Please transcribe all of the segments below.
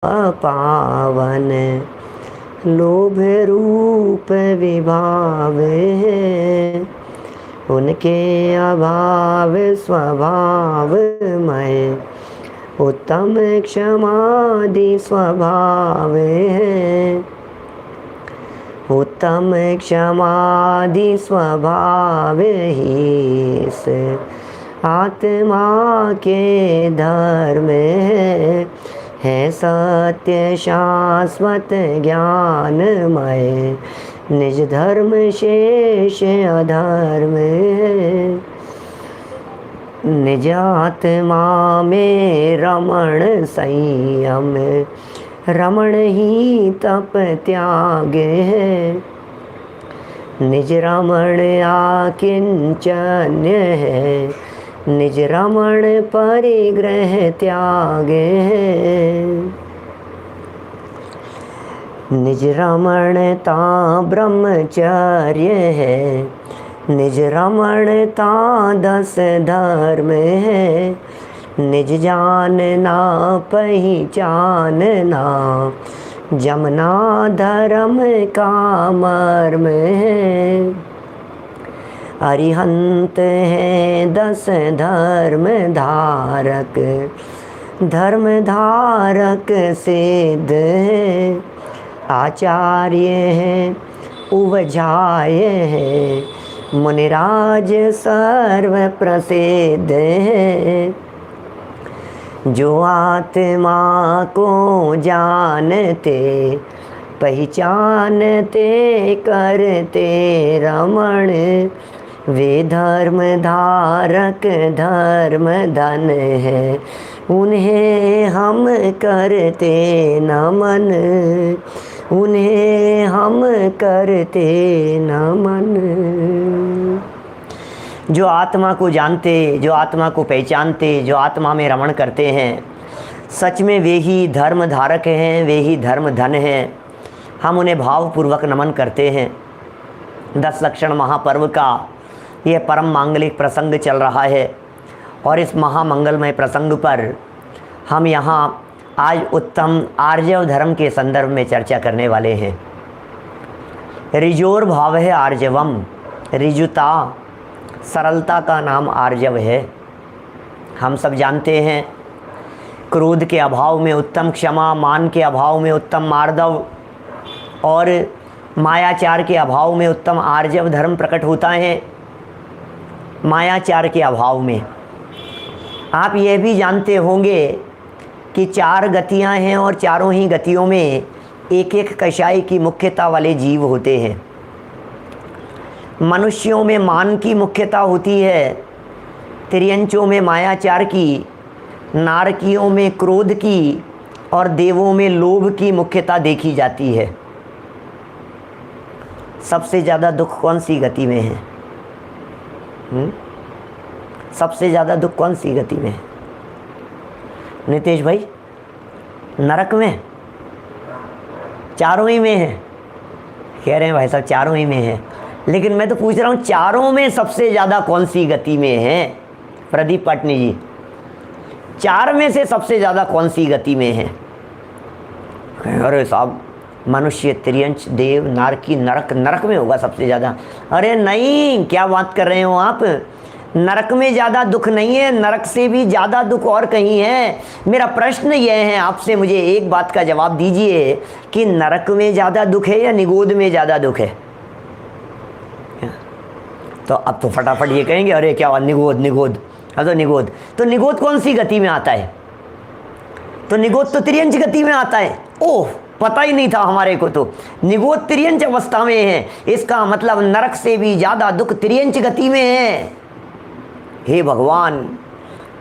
पावन लोभ रूप विभाव है, उनके अभाव स्वभाव में उत्तम क्षमादि स्वभाव है। उत्तम क्षमादि स्वभाव ही से आत्मा के धर्म है सत्य शाश्वत ज्ञानमय, निज धर्म शेष अधर्म है। निज आत्मा में रमण संयम, रमण ही तप त्याग है। निज रमण आकिंचन्य है, निज रमण परिग्रह त्याग है। निज रमणता ब्रह्मचर्य है, निज रमणता 10 धर्म है। निज जानना पहचानना जमना धर्म का मर्म है। अरिहंत है 10 धर्म धारक, धर्म धारक सिद्ध है। आचार्य है उवझाय है, मुनिराज सर्व प्रसिद्ध है। जो आत्मा को जानते पहचानते करते रमण, वे धर्म धारक धर्म धन है, उन्हें हम करते नमन, उन्हें हम करते नमन। जो आत्मा को जानते, जो आत्मा को पहचानते, जो आत्मा में रमण करते हैं, सच में वे ही धर्म धारक हैं, वे ही धर्म धन हैं। हम उन्हें भावपूर्वक नमन करते हैं। 10 लक्षण महापर्व का यह परम मांगलिक प्रसंग चल रहा है और इस महामंगलमय प्रसंग पर हम यहाँ आज उत्तम आर्जव धर्म के संदर्भ में चर्चा करने वाले हैं। रिजोर भाव है आर्जवम, रिजुता सरलता का नाम आर्जव है। हम सब जानते हैं क्रोध के अभाव में उत्तम क्षमा, मान के अभाव में उत्तम मार्दव और मायाचार के अभाव में उत्तम आर्जव धर्म प्रकट होता है। मायाचार के अभाव में आप यह भी जानते होंगे कि 4 गतियां हैं और चारों ही गतियों में एक एक कषाय की मुख्यता वाले जीव होते हैं। मनुष्यों में मान की मुख्यता होती है, तिर्यंचों में मायाचार की, नारकियों में क्रोध की और देवों में लोभ की मुख्यता देखी जाती है। सबसे ज़्यादा दुख कौन सी गति में है? सबसे ज़्यादा दुख कौन सी गति में है नितेश भाई? नरक में? चारों ही में है? कह रहे हैं भाई साहब चारों ही में है, लेकिन मैं तो पूछ रहा हूँ चारों में सबसे ज़्यादा कौन सी गति में है? प्रदीप पटनी जी, 4 में से सबसे ज़्यादा कौन सी गति में है? अरे साहब मनुष्य, तिर्यंच, देव, नारकी, नरक, नरक में होगा सबसे ज़्यादा। अरे नहीं, क्या बात कर रहे हो आप? नरक में ज़्यादा दुख नहीं है, नरक से भी ज़्यादा दुख और कहीं है। मेरा प्रश्न यह है आपसे, मुझे एक बात का जवाब दीजिए कि नरक में ज़्यादा दुख है या निगोद में ज़्यादा दुख है? तो अब तो फटाफट ये कहेंगे अरे क्या निगोद, निगोद। अब तो निगोद, तो निगोद कौन सी गति में आता है? तो निगोद तो तिर्यंच गति में आता है। ओह, पता ही नहीं था हमारे को। तो निगोद तिर्यंच अवस्था में है, इसका मतलब नरक से भी ज़्यादा दुख तिर्यंच गति में है। हे भगवान!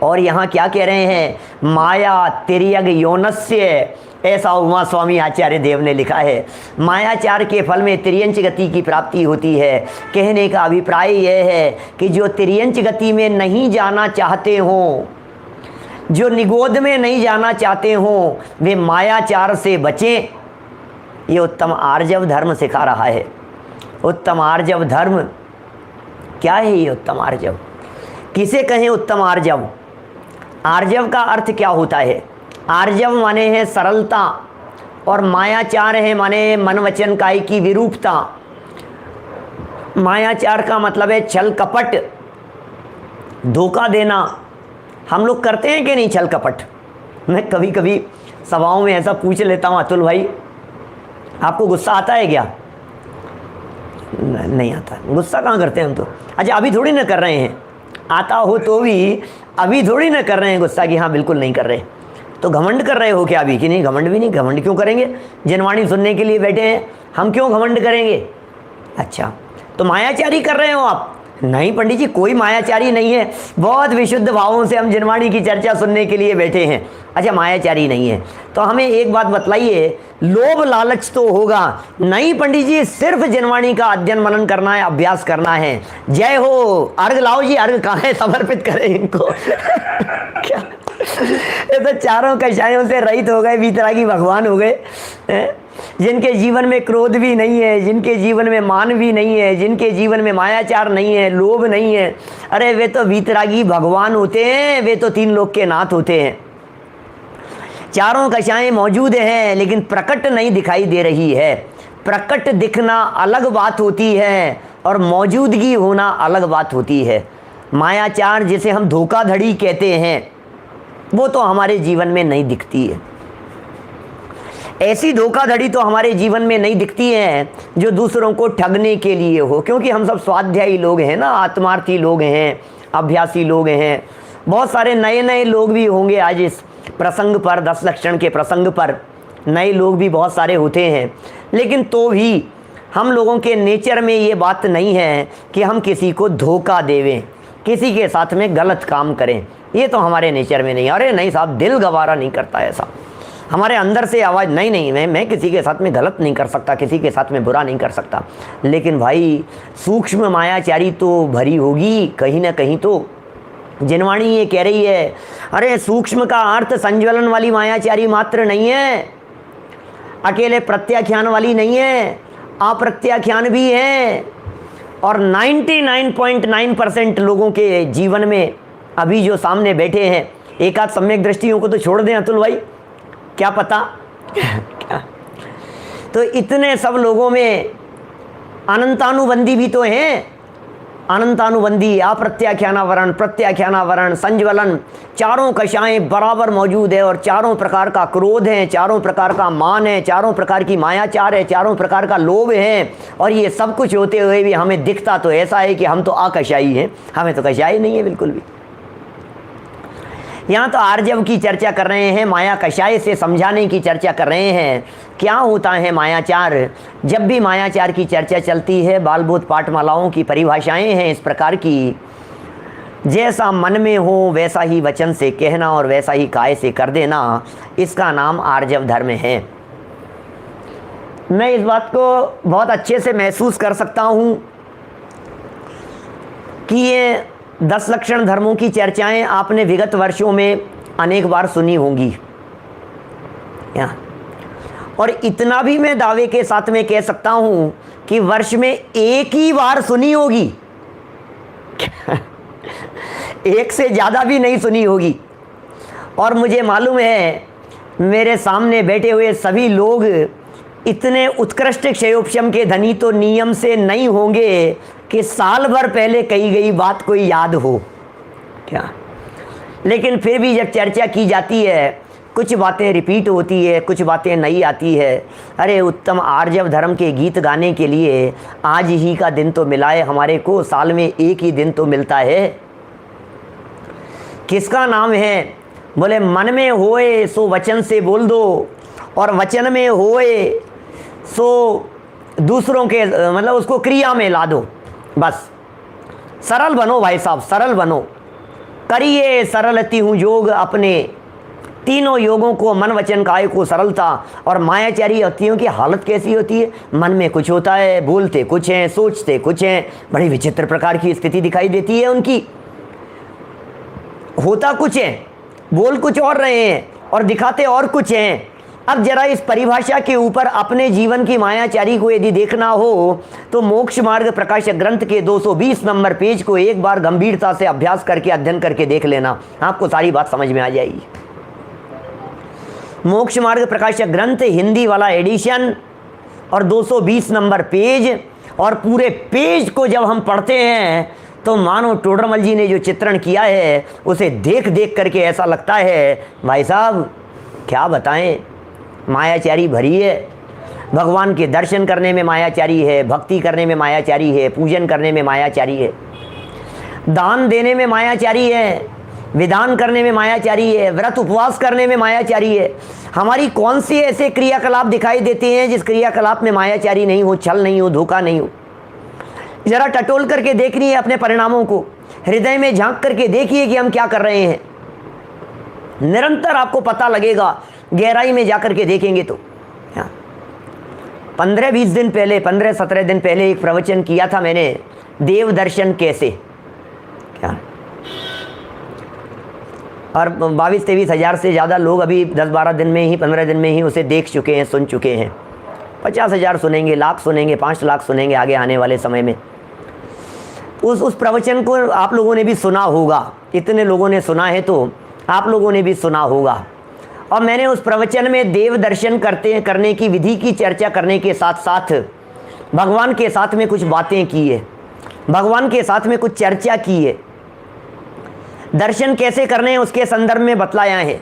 और यहाँ क्या कह रहे हैं? माया तिर्यग योनस्य, ऐसा उमा स्वामी आचार्य देव ने लिखा है। मायाचार के फल में तिर्यंच गति की प्राप्ति होती है। कहने का अभिप्राय यह है कि जो तिर्यंच गति में नहीं जाना चाहते हों, जो निगोद में नहीं जाना चाहते हों, वे मायाचार से बचें। ये उत्तम आर्जव धर्म सिखा रहा है। उत्तम आर्जव धर्म क्या है? ये उत्तम आर्जव किसे कहें? उत्तम आर्जव, आर्जव का अर्थ क्या होता है? आर्जव माने है सरलता, और मायाचार है माने मन वचन काया की विरूपता। मायाचार का मतलब है छल कपट, धोखा देना। हम लोग करते हैं कि नहीं छल कपट? मैं कभी कभी सभाओं में ऐसा पूछ लेता हूँ, अतुल भाई आपको गुस्सा आता है क्या? नहीं आता। गुस्सा कहाँ करते हैं हम तो। अच्छा, अभी थोड़ी ना कर रहे हैं, आता हो तो भी अभी थोड़ी ना कर रहे हैं गुस्सा कि हाँ बिल्कुल नहीं कर रहे। तो घमंड कर रहे हो क्या अभी? कि नहीं, घमंड भी नहीं। घमंड क्यों करेंगे? जनवाणी सुनने के लिए बैठे हैं, हम क्यों घमंड करेंगे? अच्छा, तो मायाचारी कर रहे हो आप? नहीं पंडित जी, कोई मायाचारी नहीं है, बहुत विशुद्ध भावों से हम जनवाणी की चर्चा सुनने के लिए बैठे हैं। अच्छा, मायाचारी नहीं है तो हमें एक बात बतलाइए, लोभ लालच तो होगा नहीं पंडित जी, सिर्फ जनवाणी का अध्ययन मनन करना है, अभ्यास करना है। जय हो। अर्घ लाओ जी, अर्घ कहाँ है? समर्पित करें इनको। क्या ये तो चारों कषायों से रहित हो गए, वीतरागी भगवान हो गए, जिनके जीवन में क्रोध भी नहीं है, जिनके जीवन में मान भी नहीं है, जिनके जीवन में मायाचार नहीं है, लोभ नहीं है। अरे वे तो वीतरागी भगवान होते हैं, वे तो तीन लोक के नाथ होते हैं। चारों कषाएं मौजूद हैं लेकिन प्रकट नहीं दिखाई दे रही है। प्रकट दिखना अलग बात होती है और मौजूदगी होना अलग बात होती है। मायाचार जिसे हम धोखाधड़ी कहते हैं, वो तो हमारे जीवन में नहीं दिखती है। ऐसी धोखाधड़ी तो हमारे जीवन में नहीं दिखती है जो दूसरों को ठगने के लिए हो, क्योंकि हम सब स्वाध्यायी लोग हैं ना, आत्मार्थी लोग हैं, अभ्यासी लोग हैं। बहुत सारे नए नए लोग भी होंगे आज इस प्रसंग पर, 10 लक्षण के प्रसंग पर नए लोग भी बहुत सारे होते हैं, लेकिन तो भी हम लोगों के नेचर में ये बात नहीं है कि हम किसी को धोखा देवें, किसी के साथ में गलत काम करें। ये तो हमारे नेचर में नहीं। अरे नहीं साहब, दिल गवारा नहीं करता ऐसा, हमारे अंदर से आवाज़ नहीं मैं किसी के साथ में गलत नहीं कर सकता, किसी के साथ में बुरा नहीं कर सकता। लेकिन भाई सूक्ष्म मायाचारी तो भरी होगी कहीं ना कहीं। तो जनवाणी ये कह रही है, अरे सूक्ष्म का अर्थ संज्वलन वाली मायाचारी मात्र नहीं है, अकेले प्रत्याख्यान वाली नहीं है, अप्रत्याख्यान भी है। और 99.9% लोगों के जीवन में अभी जो सामने बैठे हैं, एक आध सम्यक दृष्टियों को तो छोड़ दें अतुल भाई, क्या पता क्या, तो इतने सब लोगों में अनंतानुबंधी भी तो हैं। अनंतानुबंधी, अप्रत्याख्यानावरण, प्रत्याख्यानावरण, संज्वलन, चारों कषाएं बराबर मौजूद है। और चारों प्रकार का क्रोध है, चारों प्रकार का मान है, चारों प्रकार की मायाचार है, चारों प्रकार का लोभ है। और ये सब कुछ होते हुए भी हमें दिखता तो ऐसा है कि हम तो अकषाई हैं, हमें तो कषाई नहीं है बिल्कुल भी। यहाँ तो आर्जव की चर्चा कर रहे हैं, माया कषाय से समझाने की चर्चा कर रहे हैं। क्या होता है मायाचार? जब भी मायाचार की चर्चा चलती है, बालबोध पाठमालाओं की परिभाषाएं हैं इस प्रकार की, जैसा मन में हो वैसा ही वचन से कहना और वैसा ही काय से कर देना, इसका नाम आर्जव धर्म है। मैं इस बात को बहुत अच्छे से महसूस कर सकता हूँ कि ये 10 लक्षण धर्मों की चर्चाएं आपने विगत वर्षों में अनेक बार सुनी होंगी। और इतना भी मैं दावे के साथ में कह सकता हूं कि वर्ष में एक ही बार सुनी होगी। एक से ज़्यादा भी नहीं सुनी होगी। और मुझे मालूम है मेरे सामने बैठे हुए सभी लोग इतने उत्कृष्ट क्षयोपशम के धनी तो नियम से नहीं होंगे कि साल भर पहले कही गई बात कोई याद हो क्या। लेकिन फिर भी जब चर्चा की जाती है, कुछ बातें रिपीट होती है, कुछ बातें नई आती है। अरे उत्तम आर्जव धर्म के गीत गाने के लिए आज ही का दिन तो मिला है हमारे को, साल में एक ही दिन तो मिलता है। किसका नाम है? बोले मन में होए सो वचन से बोल दो, और वचन में होए सो दूसरों के मतलब उसको क्रिया में ला दो। बस सरल बनो भाई साहब, सरल बनो। करिए सरलती हूँ योग अपने, तीनों योगों को, मन वचन काय को सरलता। और मायाचारी व्यक्तियों की हालत कैसी होती है? मन में कुछ होता है, बोलते कुछ हैं, सोचते कुछ हैं, बड़ी विचित्र प्रकार की स्थिति दिखाई देती है उनकी। होता कुछ है, बोल कुछ और रहे हैं और दिखाते और कुछ हैं। अब जरा इस परिभाषा के ऊपर अपने जीवन की मायाचारी को यदि देखना हो तो मोक्ष मार्ग प्रकाशक ग्रंथ के 220 नंबर पेज को एक बार गंभीरता से अभ्यास करके, अध्ययन करके देख लेना, आपको सारी बात समझ में आ जाएगी। मोक्ष मार्ग प्रकाशक ग्रंथ हिंदी वाला एडिशन और 220 नंबर पेज, और पूरे पेज को जब हम पढ़ते हैं तो मानो टोडरमल जी ने जो चित्रण किया है उसे देख देख करके ऐसा लगता है भाई साहब क्या बताएं, मायाचारी भरी है। भगवान के दर्शन करने में मायाचारी है, भक्ति करने में मायाचारी है, पूजन करने में मायाचारी है, दान देने में मायाचारी है, विधान करने में मायाचारी है, व्रत उपवास करने में मायाचारी है। हमारी कौन सी ऐसे क्रियाकलाप दिखाई देते हैं जिस क्रियाकलाप में मायाचारी नहीं हो, छल नहीं हो, धोखा नहीं हो। जरा टटोल करके देखनी है अपने परिणामों को, हृदय में झांक करके देखिए कि हम क्या कर रहे हैं। निरंतर आपको पता लगेगा, गहराई में जाकर के देखेंगे तो। 15-20 दिन पहले, 15-17 दिन पहले एक प्रवचन किया था मैंने, देव दर्शन कैसे, क्या, और 22-23 हज़ार से ज़्यादा लोग अभी 10-12 दिन में ही, 15 दिन में ही उसे देख चुके हैं, सुन चुके हैं। 50,000 सुनेंगे, लाख सुनेंगे, 5 लाख सुनेंगे आगे आने वाले समय में। उस प्रवचन को आप लोगों ने भी सुना होगा, इतने लोगों ने सुना है तो आप लोगों ने भी सुना होगा। और मैंने उस प्रवचन में देव दर्शन करने की विधि की चर्चा करने के साथ साथ भगवान के साथ में कुछ बातें की है, भगवान के साथ में कुछ चर्चा की है, दर्शन कैसे करने हैं उसके संदर्भ में बतलाया है।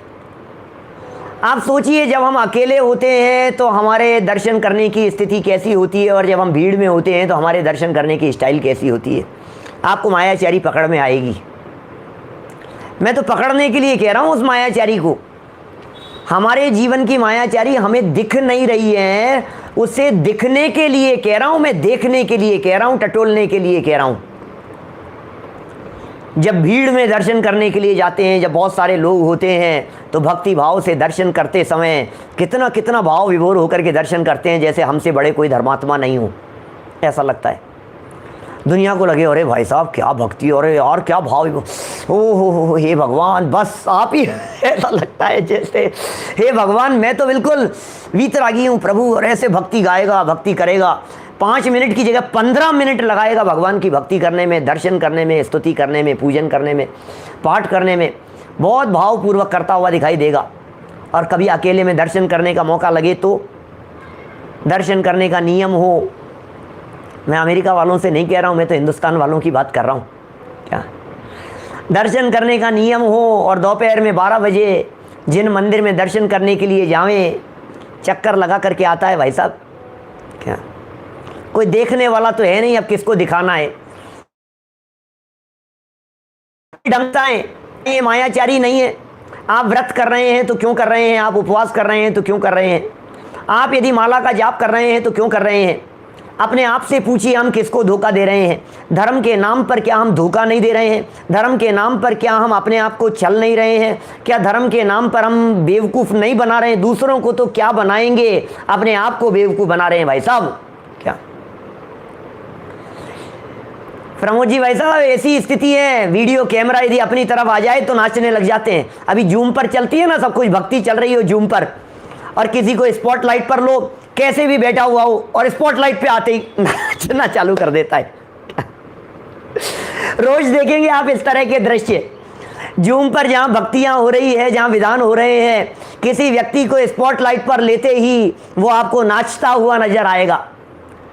आप सोचिए, जब हम अकेले होते हैं तो हमारे दर्शन करने की स्थिति कैसी होती है, और जब हम भीड़ में होते हैं तो हमारे दर्शन करने की स्टाइल कैसी होती है। आपको मायाचारी पकड़ में आएगी। मैं तो पकड़ने के लिए कह रहा हूँ उस मायाचारी को। हमारे जीवन की मायाचारी हमें दिख नहीं रही है, उसे दिखने के लिए कह रहा हूँ मैं, देखने के लिए कह रहा हूँ, टटोलने के लिए कह रहा हूँ। जब भीड़ में दर्शन करने के लिए जाते हैं, जब बहुत सारे लोग होते हैं, तो भक्ति भाव से दर्शन करते समय कितना कितना भाव विभोर होकर के दर्शन करते हैं, जैसे हमसे बड़े कोई धर्मात्मा नहीं हो, ऐसा लगता है। दुनिया को लगे अरे भाई साहब क्या भक्ति, अरे यार क्या भाव, ओ हे भगवान, बस आप ही ऐसा लगता है जैसे हे भगवान मैं तो बिल्कुल वीतरागी हूँ प्रभु, और ऐसे भक्ति गाएगा, भक्ति करेगा, 5 मिनट की जगह 15 मिनट लगाएगा भगवान की भक्ति करने में, दर्शन करने में, स्तुति करने में, पूजन करने में, पाठ करने में, बहुत भावपूर्वक करता हुआ दिखाई देगा। और कभी अकेले में दर्शन करने का मौका लगे तो दर्शन करने का नियम हो, मैं अमेरिका वालों से नहीं कह रहा हूँ, मैं तो हिंदुस्तान वालों की बात कर रहा हूँ, क्या दर्शन करने का नियम हो, और दोपहर में 12 बजे जिन मंदिर में दर्शन करने के लिए जावें, चक्कर लगा करके आता है भाई साहब, क्या कोई देखने वाला तो है नहीं, अब किसको दिखाना है। ढंगता है, ये मायाचारी नहीं है। आप व्रत कर रहे हैं तो क्यों कर रहे हैं, आप उपवास कर रहे हैं तो क्यों कर रहे हैं, आप यदि माला का जाप कर रहे हैं तो क्यों कर रहे हैं। अपने आप से पूछिए हम किसको धोखा दे रहे हैं। धर्म के नाम पर क्या हम धोखा नहीं दे रहे हैं, धर्म के नाम पर क्या हम अपने आप को छल नहीं रहे हैं, क्या धर्म के नाम पर हम बेवकूफ़ नहीं बना रहे हैं, दूसरों को तो क्या बनाएंगे, अपने आप को बेवकूफ़ बना रहे हैं भाई साहब। क्या प्रमोद जी भाई साहब ऐसी स्थिति है, वीडियो कैमरा यदि अपनी तरफ आ जाए तो नाचने लग जाते हैं। अभी जूम पर चलती है ना, सब कुछ भक्ति चल रही हो जूम पर, और किसी को स्पॉटलाइट पर लो, कैसे भी बैठा हुआ हो, और स्पॉटलाइट पे आते ही नाचना चालू कर देता है। रोज देखेंगे आप इस तरह के दृश्य, जूम पर जहाँ भक्तियाँ हो रही है, जहाँ विधान हो रहे हैं, किसी व्यक्ति को स्पॉटलाइट पर लेते ही वो आपको नाचता हुआ नजर आएगा।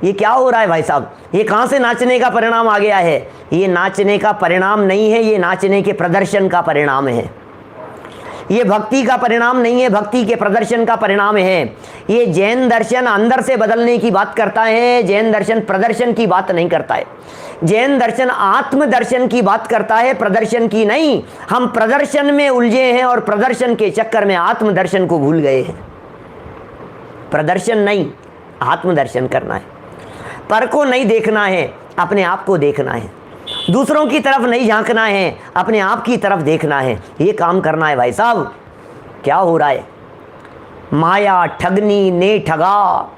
ये क्या हो रहा है भाई साहब, ये कहाँ से नाचने का परिणाम आ गया है। ये नाचने का परिणाम नहीं है, ये नाचने के प्रदर्शन का परिणाम है। ये भक्ति का परिणाम नहीं है, भक्ति के प्रदर्शन का परिणाम है। ये जैन दर्शन अंदर से बदलने की बात करता है, जैन दर्शन प्रदर्शन की बात नहीं करता है। जैन दर्शन आत्म दर्शन की बात करता है, प्रदर्शन की नहीं। हम प्रदर्शन में उलझे हैं और प्रदर्शन के चक्कर में आत्म दर्शन को भूल गए हैं। प्रदर्शन नहीं, आत्म दर्शन करना है। पर को नहीं देखना है, अपने आप को देखना है। दूसरों की तरफ नहीं झांकना है, अपने आप की तरफ देखना है। ये काम करना है भाई साहब। क्या हो रहा है, माया ठगनी ने ठगा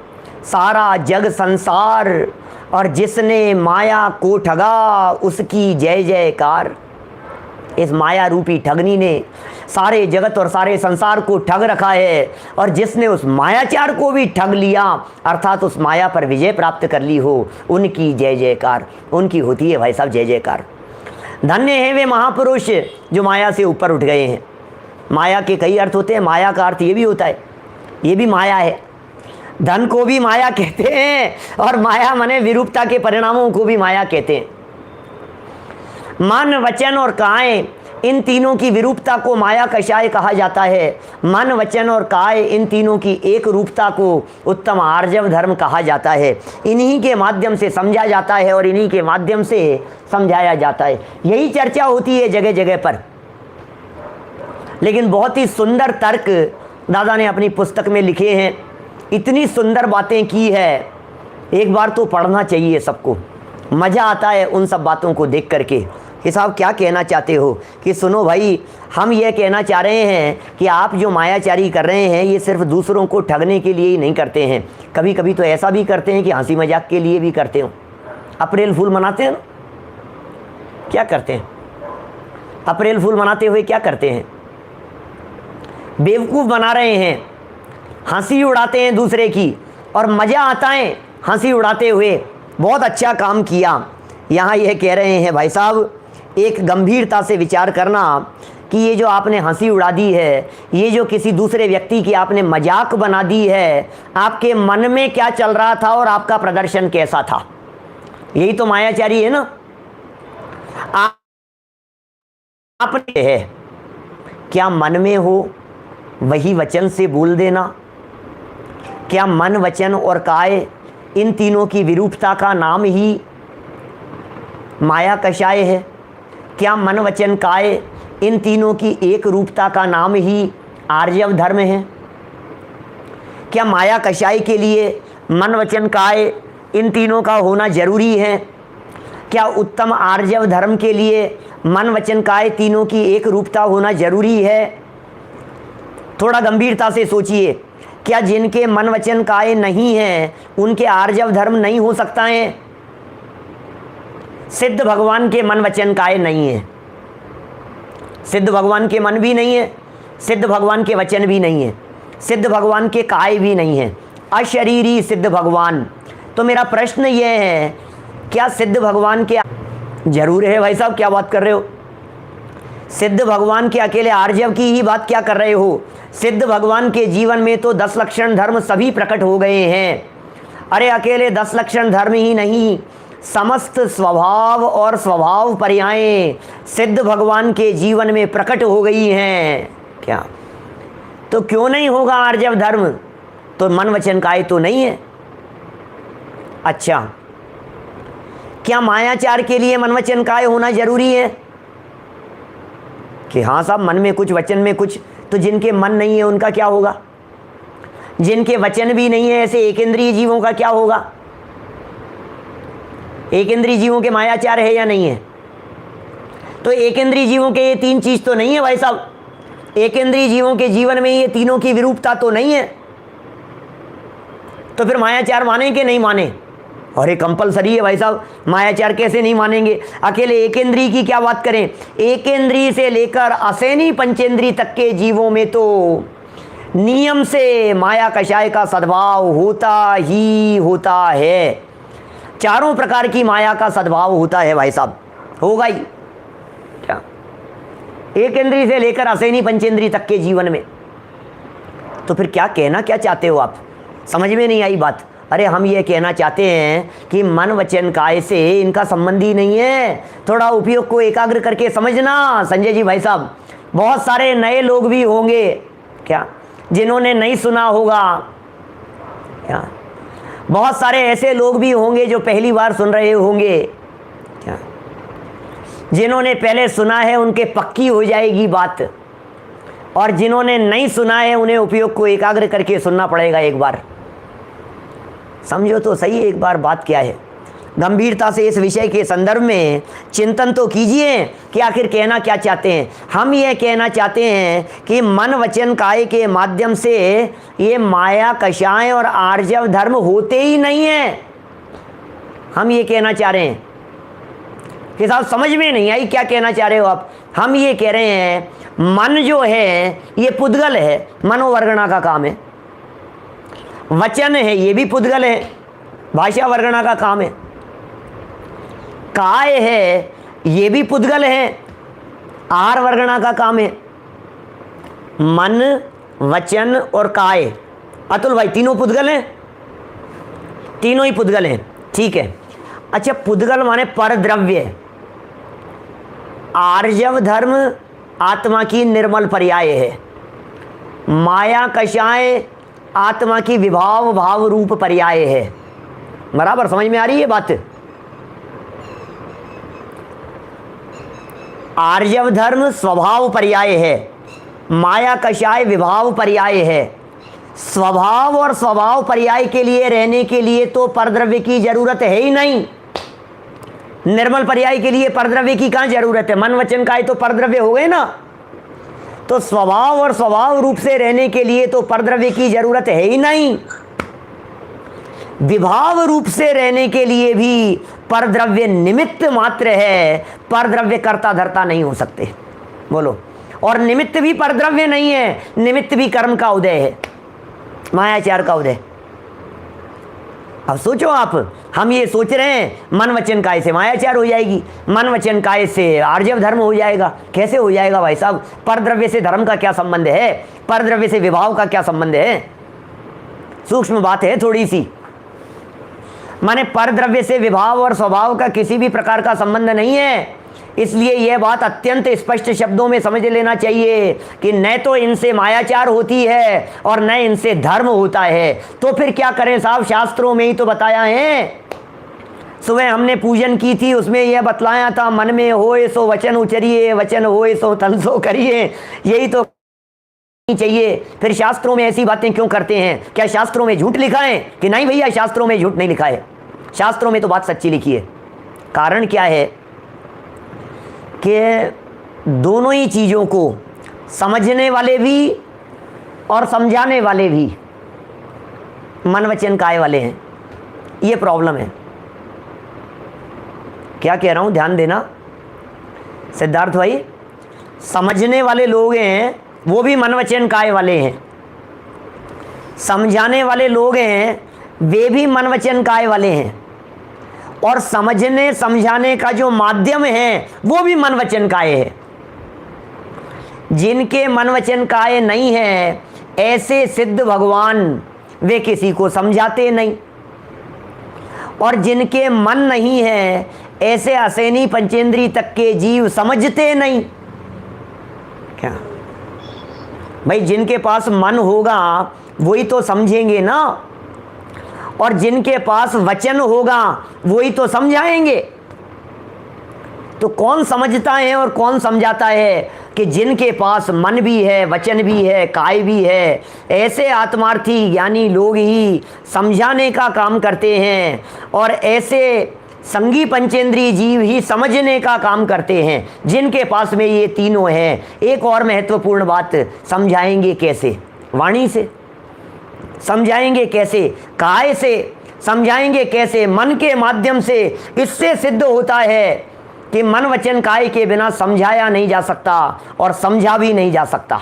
सारा जग संसार, और जिसने माया को ठगा उसकी जय जयकार। इस माया रूपी ठगनी ने सारे जगत और सारे संसार को ठग रखा है, और जिसने उस मायाचार को भी ठग लिया, अर्थात उस माया पर विजय प्राप्त कर ली हो, उनकी जय जयकार, उनकी होती है भाई साहब जय जयकार। धन्य है वे महापुरुष जो माया से ऊपर उठ गए हैं। माया के कई अर्थ होते हैं, माया का अर्थ ये भी होता है, ये भी माया है। धन को भी माया कहते हैं और माया माने विरूपता के परिणामों को भी माया कहते हैं। मन, वचन और काय, इन तीनों की विरूपता को माया कषाय कहा जाता है। मन, वचन और काय, इन तीनों की एक रूपता को उत्तम आर्जव धर्म कहा जाता है। इन्हीं के माध्यम से समझा जाता है और इन्हीं के माध्यम से समझाया जाता है। यही चर्चा होती है जगह जगह पर। लेकिन बहुत ही सुंदर तर्क दादा ने अपनी पुस्तक में लिखे हैं, इतनी सुंदर बातें की है, एक बार तो पढ़ना चाहिए सबको। मज़ा आता है उन सब बातों को देख करके कि साहब क्या कहना चाहते हो, कि सुनो भाई, हम ये कहना चाह रहे हैं कि आप जो मायाचारी कर रहे हैं ये सिर्फ दूसरों को ठगने के लिए ही नहीं करते हैं, कभी कभी तो ऐसा भी करते हैं कि हंसी मजाक के लिए भी करते हो। अप्रैल फूल मनाते हैं ना, क्या करते हैं? अप्रैल फूल मनाते हुए क्या करते हैं? बेवकूफ़ बना रहे हैं, हंसी उड़ाते हैं दूसरे की और मज़ा आता है हंसी उड़ाते हुए। बहुत अच्छा काम किया। यहाँ यह कह रहे हैं भाई साहब, एक गंभीरता से विचार करना कि ये जो आपने हंसी उड़ा दी है, ये जो किसी दूसरे व्यक्ति की आपने मजाक बना दी है, आपके मन में क्या चल रहा था और आपका प्रदर्शन कैसा था? यही तो मायाचारी है ना। आपने है क्या मन में हो वही वचन से बोल देना? क्या मन, वचन और काय, इन तीनों की विरूपता का नाम ही माया कषाय है? क्या मन, वचन, काय, इन तीनों की एक रूपता का नाम ही आर्जव धर्म है? क्या माया कषाय के लिए मन, वचन, काय, इन तीनों का होना जरूरी है? क्या उत्तम आर्जव धर्म के लिए मन, वचन, काय तीनों की एक रूपता होना जरूरी है? थोड़ा गंभीरता से सोचिए, क्या जिनके मन, वचन, काय नहीं हैं उनके आर्जव धर्म नहीं हो सकता है? सिद्ध भगवान के मन, वचन, काय नहीं है, सिद्ध भगवान के मन भी नहीं है, सिद्ध भगवान के वचन भी नहीं है, सिद्ध भगवान के काय भी नहीं है, अशरीरी सिद्ध भगवान। तो मेरा प्रश्न यह है, क्या सिद्ध भगवान के जरूर है? भाई साहब क्या बात कर रहे हो? सिद्ध भगवान के अकेले आर्जव की ही बात क्या कर रहे हो? सिद्ध भगवान के जीवन में तो 10 लक्षण धर्म सभी प्रकट हो गए हैं। अरे अकेले 10 लक्षण धर्म ही नहीं, समस्त स्वभाव और स्वभाव पर्यायें सिद्ध भगवान के जीवन में प्रकट हो गई हैं। क्या तो क्यों नहीं होगा आर्जव धर्म? तो मन, वचन, काय तो नहीं है। अच्छा, क्या मायाचार के लिए मन, वचन, काय होना जरूरी है? कि हाँ साहब, मन में कुछ, वचन में कुछ। तो जिनके मन नहीं है उनका क्या होगा? जिनके वचन भी नहीं है, ऐसे एकेंद्रीय जीवों का क्या होगा? एकेंद्रीय जीवों के मायाचार है या नहीं है? तो एकेंद्रीय जीवों के ये 3 चीज तो नहीं है भाई साहब। एकेंद्रीय जीवों के जीवन में ये तीनों की विरूपता तो नहीं है। तो फिर मायाचार माने कि नहीं माने? और ये कंपलसरी है भाई साहब, मायाचार कैसे नहीं मानेंगे? अकेले एकेंद्रीय की क्या बात करें, एकेंद्रीय से लेकर असैनी पंचेंद्रीय तक के जीवों में तो नियम से माया कषाय का सद्भाव होता ही होता है। चारों प्रकार की माया का सद्भाव होता है भाई साहब, होगा ही। क्या एकेंद्रीय से लेकर असैनी पंचेंद्रीय तक के जीवन में? तो फिर क्या कहना क्या चाहते हो आप? समझ में नहीं आई बात। अरे हम ये कहना चाहते हैं कि मन, वचन, काय से इनका संबंध ही नहीं है। थोड़ा उपयोग को एकाग्र करके समझना संजय जी भाई साहब। बहुत सारे नए लोग भी होंगे क्या जिन्होंने नहीं सुना होगा? क्या बहुत सारे ऐसे लोग भी होंगे जो पहली बार सुन रहे होंगे क्या? जिन्होंने पहले सुना है उनके पक्की हो जाएगी बात, और जिन्होंने नहीं सुना है उन्हें उपयोग को एकाग्र करके सुनना पड़ेगा एक बार। समझो तो सही एक बार बात क्या है। गंभीरता से इस विषय के संदर्भ में चिंतन तो कीजिए कि आखिर कहना क्या चाहते हैं। हम ये कहना चाहते हैं कि मन, वचन, काय के माध्यम से ये माया कषाय और आर्जव धर्म होते ही नहीं है। हम ये कहना चाह रहे हैं कि साहब समझ में नहीं आई क्या कहना चाह रहे हो आप। हम ये कह रहे हैं मन जो है ये पुद्गल है, मनोवर्गणा का काम है। वचन है ये भी पुद्गल है, भाषा वर्गणा का काम है। काय है ये भी पुद्गल है, आहार वर्गणा का काम है। मन, वचन और काय। अतुल भाई तीनों पुद्गल हैं, तीनों ही पुद्गल हैं, ठीक है। अच्छा, पुद्गल माने परद्रव्य। आर्जव धर्म आत्मा की निर्मल पर्याय है, माया कषाय आत्मा की विभाव भाव रूप पर्याय है। बराबर समझ में आ रही है बात? आर्जव धर्म स्वभाव पर्याय है, माया कषाय विभाव पर्याय है। स्वभाव और स्वभाव पर्याय के लिए रहने के लिए तो परद्रव्य की जरूरत है ही नहीं। निर्मल पर्याय के लिए परद्रव्य की कहां जरूरत है? मन वचन काय तो परद्रव्य हो गए ना। तो स्वभाव और स्वभाव रूप से रहने के लिए तो परद्रव्य की जरूरत है ही नहीं। विभाव रूप से रहने के लिए भी परद्रव्य निमित्त मात्र है, परद्रव्य कर्ता धर्ता नहीं हो सकते। बोलो। और निमित्त भी परद्रव्य नहीं है, निमित्त भी कर्म का उदय है, मायाचार का उदय। अब सोचो आप, हम ये सोच रहे हैं मन वचन काय से मायाचार हो जाएगी, मन वचन काय से आर्जव धर्म हो जाएगा। कैसे हो जाएगा भाई साहब? परद्रव्य से धर्म का क्या संबंध है? परद्रव्य से विभाव का क्या संबंध है? सूक्ष्म बात है थोड़ी सी। माने परद्रव्य से विभाव और स्वभाव का किसी भी प्रकार का संबंध नहीं है। इसलिए यह बात अत्यंत स्पष्ट शब्दों में समझ लेना चाहिए कि न तो इनसे मायाचार होती है और न इनसे धर्म होता है। तो फिर क्या करें साहब? शास्त्रों में ही तो बताया है। सुबह हमने पूजन की थी, उसमें यह बतलाया था, मन में होए सो वचन उचरिए, वचन होए सो तन सो करिए। यही तो चाहिए। फिर शास्त्रों में ऐसी बातें क्यों करते हैं? क्या शास्त्रों में झूठ लिखा है? कि नहीं भैया, शास्त्रों में झूठ नहीं लिखा है, शास्त्रों में तो बात सच्ची लिखी है। कारण क्या है कि दोनों ही चीज़ों को समझने वाले भी और समझाने वाले भी मन वचन काय वाले हैं। ये प्रॉब्लम है। क्या कह रहा हूं, ध्यान देना सिद्धार्थ भाई। समझने वाले लोग हैं वो भी मन वचन काय वाले हैं, समझाने वाले लोग हैं वे भी मन वचन काय वाले हैं, और समझने समझाने का जो माध्यम है वो भी मन वचन काय है। जिनके मन वचन काय नहीं है ऐसे सिद्ध भगवान वे किसी को समझाते नहीं, और जिनके मन नहीं है ऐसे असेनी पंचेंद्री तक के जीव समझते नहीं। क्या भाई? जिनके पास मन होगा वही तो समझेंगे ना, और जिनके पास वचन होगा वही तो समझाएंगे। तो कौन समझता है और कौन समझाता है? कि जिनके पास मन भी है, वचन भी है, काय भी है, ऐसे आत्मार्थी ज्ञानी लोग ही समझाने का काम करते हैं, और ऐसे संगी पंचेंद्रीय जीव ही समझने का काम करते हैं। जिनके पास में ये तीनों हैं। एक और महत्वपूर्ण बात, समझाएंगे कैसे? वाणी से समझाएंगे कैसे? काय से समझाएंगे कैसे? मन के माध्यम से। इससे सिद्ध होता है कि मन वचन काय के बिना समझाया नहीं जा सकता और समझा भी नहीं जा सकता।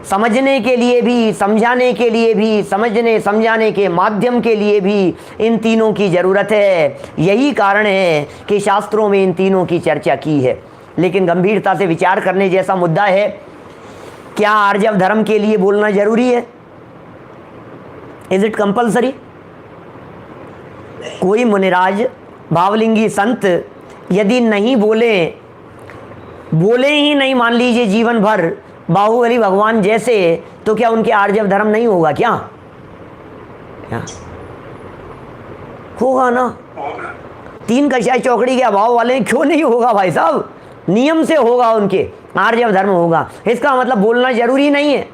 समझने के लिए भी, समझाने के लिए भी, समझने समझाने के माध्यम के लिए भी इन तीनों की ज़रूरत है। यही कारण है कि शास्त्रों में इन तीनों की चर्चा की है। लेकिन गंभीरता से विचार करने जैसा मुद्दा है, क्या आर्जव धर्म के लिए बोलना जरूरी है? Is it compulsory? कोई मुनिराज भावलिंगी संत यदि नहीं बोले ही नहीं, मान लीजिए जीवन भर बाहुबली भगवान जैसे, तो क्या उनके आर्जव धर्म नहीं होगा? क्या होगा ना। तीन कषाय चौकड़ी के अभाव वाले क्यों नहीं होगा भाई साहब? नियम से होगा, उनके आर्जव धर्म होगा। इसका मतलब बोलना जरूरी नहीं है।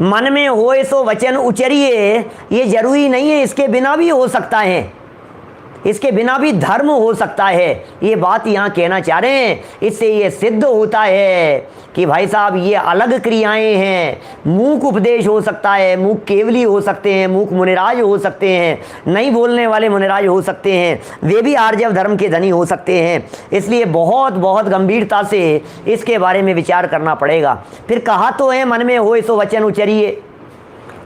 मन में होए सो वचन उचरिए, ये जरूरी नहीं है, इसके बिना भी हो सकता है, इसके बिना भी धर्म हो सकता है। ये बात यहाँ कहना चाह रहे हैं। इससे ये सिद्ध होता है कि भाई साहब ये अलग क्रियाएं हैं। मूक उपदेश हो सकता है, मूक केवली हो सकते हैं, मूक मुनिराज हो सकते हैं, नहीं बोलने वाले मुनिराज हो सकते हैं, वे भी आर्जव धर्म के धनी हो सकते हैं। इसलिए बहुत बहुत गंभीरता से इसके बारे में विचार करना पड़ेगा। फिर कहा तो है मन में होए सो वचन उचरिए,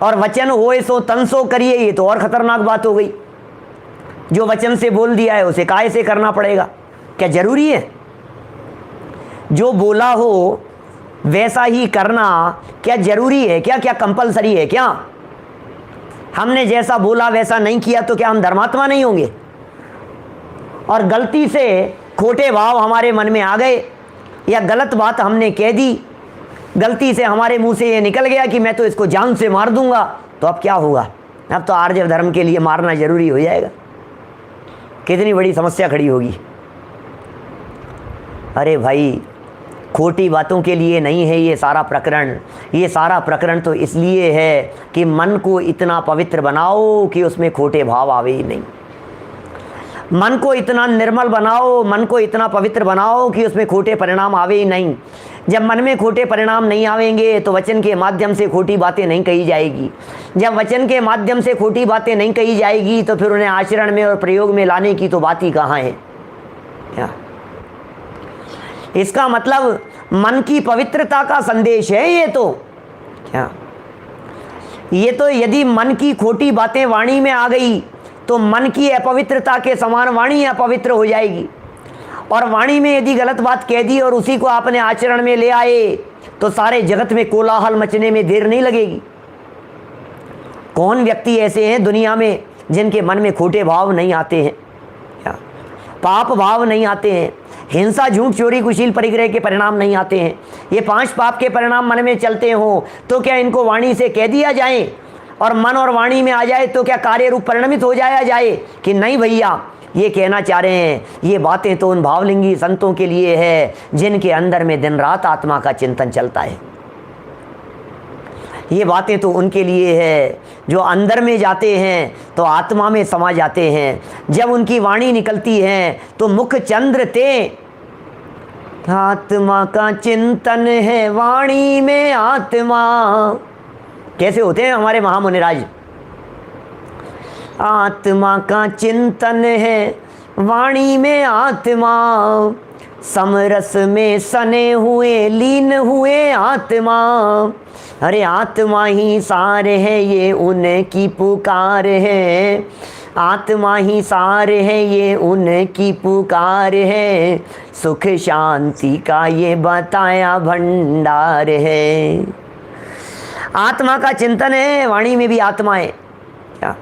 और वचन होए सो तन सो करिए। ये तो और खतरनाक बात हो गई। जो वचन से बोल दिया है उसे काय से करना पड़ेगा? क्या जरूरी है? जो बोला हो वैसा ही करना क्या जरूरी है क्या? क्या कंपलसरी है क्या? हमने जैसा बोला वैसा नहीं किया तो क्या हम धर्मात्मा नहीं होंगे? और गलती से खोटे भाव हमारे मन में आ गए या गलत बात हमने कह दी, गलती से हमारे मुंह से ये निकल गया कि मैं तो इसको जान से मार दूंगा, तो अब क्या होगा? अब तो आर्य धर्म के लिए मारना जरूरी हो जाएगा। कितनी बड़ी समस्या खड़ी होगी। अरे भाई, खोटी बातों के लिए नहीं है ये सारा प्रकरण। ये सारा प्रकरण तो इसलिए है कि मन को इतना पवित्र बनाओ कि उसमें खोटे भाव आवे ही नहीं। मन को इतना निर्मल बनाओ, मन को इतना पवित्र बनाओ कि उसमें खोटे परिणाम आवे ही नहीं। जब मन में खोटे परिणाम नहीं आवेंगे तो वचन के माध्यम से खोटी बातें नहीं कही जाएगी। जब वचन के माध्यम से खोटी बातें नहीं कही जाएगी तो फिर उन्हें आचरण में और प्रयोग में लाने की तो बात ही कहाँ है? क्या इसका मतलब मन की पवित्रता का संदेश है ये तो? क्या ये तो यदि मन की खोटी बातें वाणी में आ गई तो मन की अपवित्रता के समान वाणी अपवित्र हो जाएगी। और वाणी में यदि गलत बात कह दी और उसी को आपने आचरण में ले आए तो सारे जगत में कोलाहल मचने में देर नहीं लगेगी। कौन व्यक्ति ऐसे हैं दुनिया में जिनके मन में खोटे भाव नहीं आते हैं, पाप भाव नहीं आते हैं, हिंसा, झूठ, चोरी, कुशील, परिग्रह के परिणाम नहीं आते हैं? ये 5 पाप के परिणाम मन में चलते हों तो क्या इनको वाणी से कह दिया जाए और मन और वाणी में आ जाए तो क्या कार्य रूप परिणमित हो जाया जाए कि नहीं भैया ये कहना चाह रहे हैं ये बातें तो उन भावलिंगी संतों के लिए है जिनके अंदर में दिन रात आत्मा का चिंतन चलता है। ये बातें तो उनके लिए है जो अंदर में जाते हैं तो आत्मा में समा जाते हैं। जब उनकी वाणी निकलती है तो मुख चंद्र ते, आत्मा का चिंतन है वाणी में आत्मा। कैसे होते हैं हमारे महामुनिराज? आत्मा का चिंतन है वाणी में आत्मा, समरस में सने हुए लीन हुए आत्मा। अरे आत्मा ही सार है ये उनकी पुकार है, आत्मा ही सार है ये उनकी पुकार है, सुख शांति का ये बताया भंडार है। आत्मा का चिंतन है, वाणी में भी आत्मा है। क्या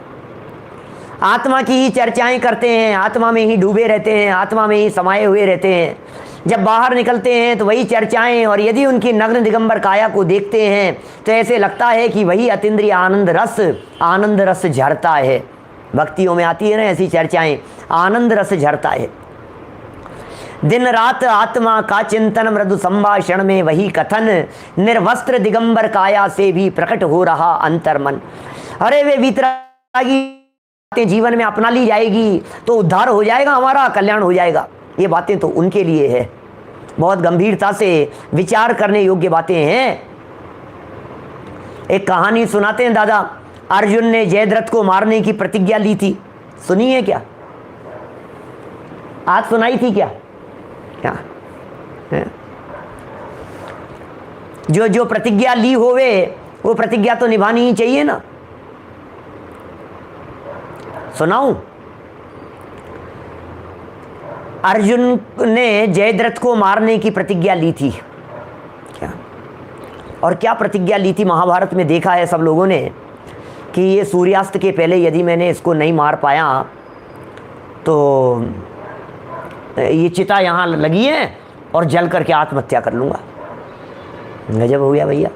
आत्मा की ही चर्चाएं करते हैं, आत्मा में ही डूबे रहते हैं, आत्मा में ही समाये हुए रहते हैं। जब बाहर निकलते हैं तो वही चर्चाएं, और यदि उनकी नग्न दिगंबर काया को देखते हैं तो ऐसे लगता है कि वही अतीन्द्रिय आनंद रस झरता है। भक्तियों में आती है ना ऐसी चर्चाएं, आनंद रस झरता है। दिन रात आत्मा का चिंतन, मृदु संभाषण में वही कथन, निर्वस्त्र दिगंबर काया से भी प्रकट हो रहा अंतर्मन। अरे वे वीतरागी जीवन में अपना ली जाएगी तो उद्धार हो जाएगा, हमारा कल्याण हो जाएगा। ये बातें तो उनके लिए है। बहुत गंभीरता से विचार करने योग्य बातें हैं। एक कहानी सुनाते हैं दादा। अर्जुन ने जयद्रथ को मारने की प्रतिज्ञा ली थी, सुनी है क्या? आज सुनाई थी क्या? क्या जो प्रतिज्ञा ली होवे वो प्रतिज्ञा तो निभानी ही चाहिए ना। सुनाऊं? अर्जुन ने जयद्रथ को मारने की प्रतिज्ञा ली थी। क्या और क्या प्रतिज्ञा ली थी? महाभारत में देखा है सब लोगों ने कि ये सूर्यास्त के पहले यदि मैंने इसको नहीं मार पाया तो ये चिता यहाँ लगी है और जल करके आत्महत्या कर लूँगा। गजब हो गया भैया।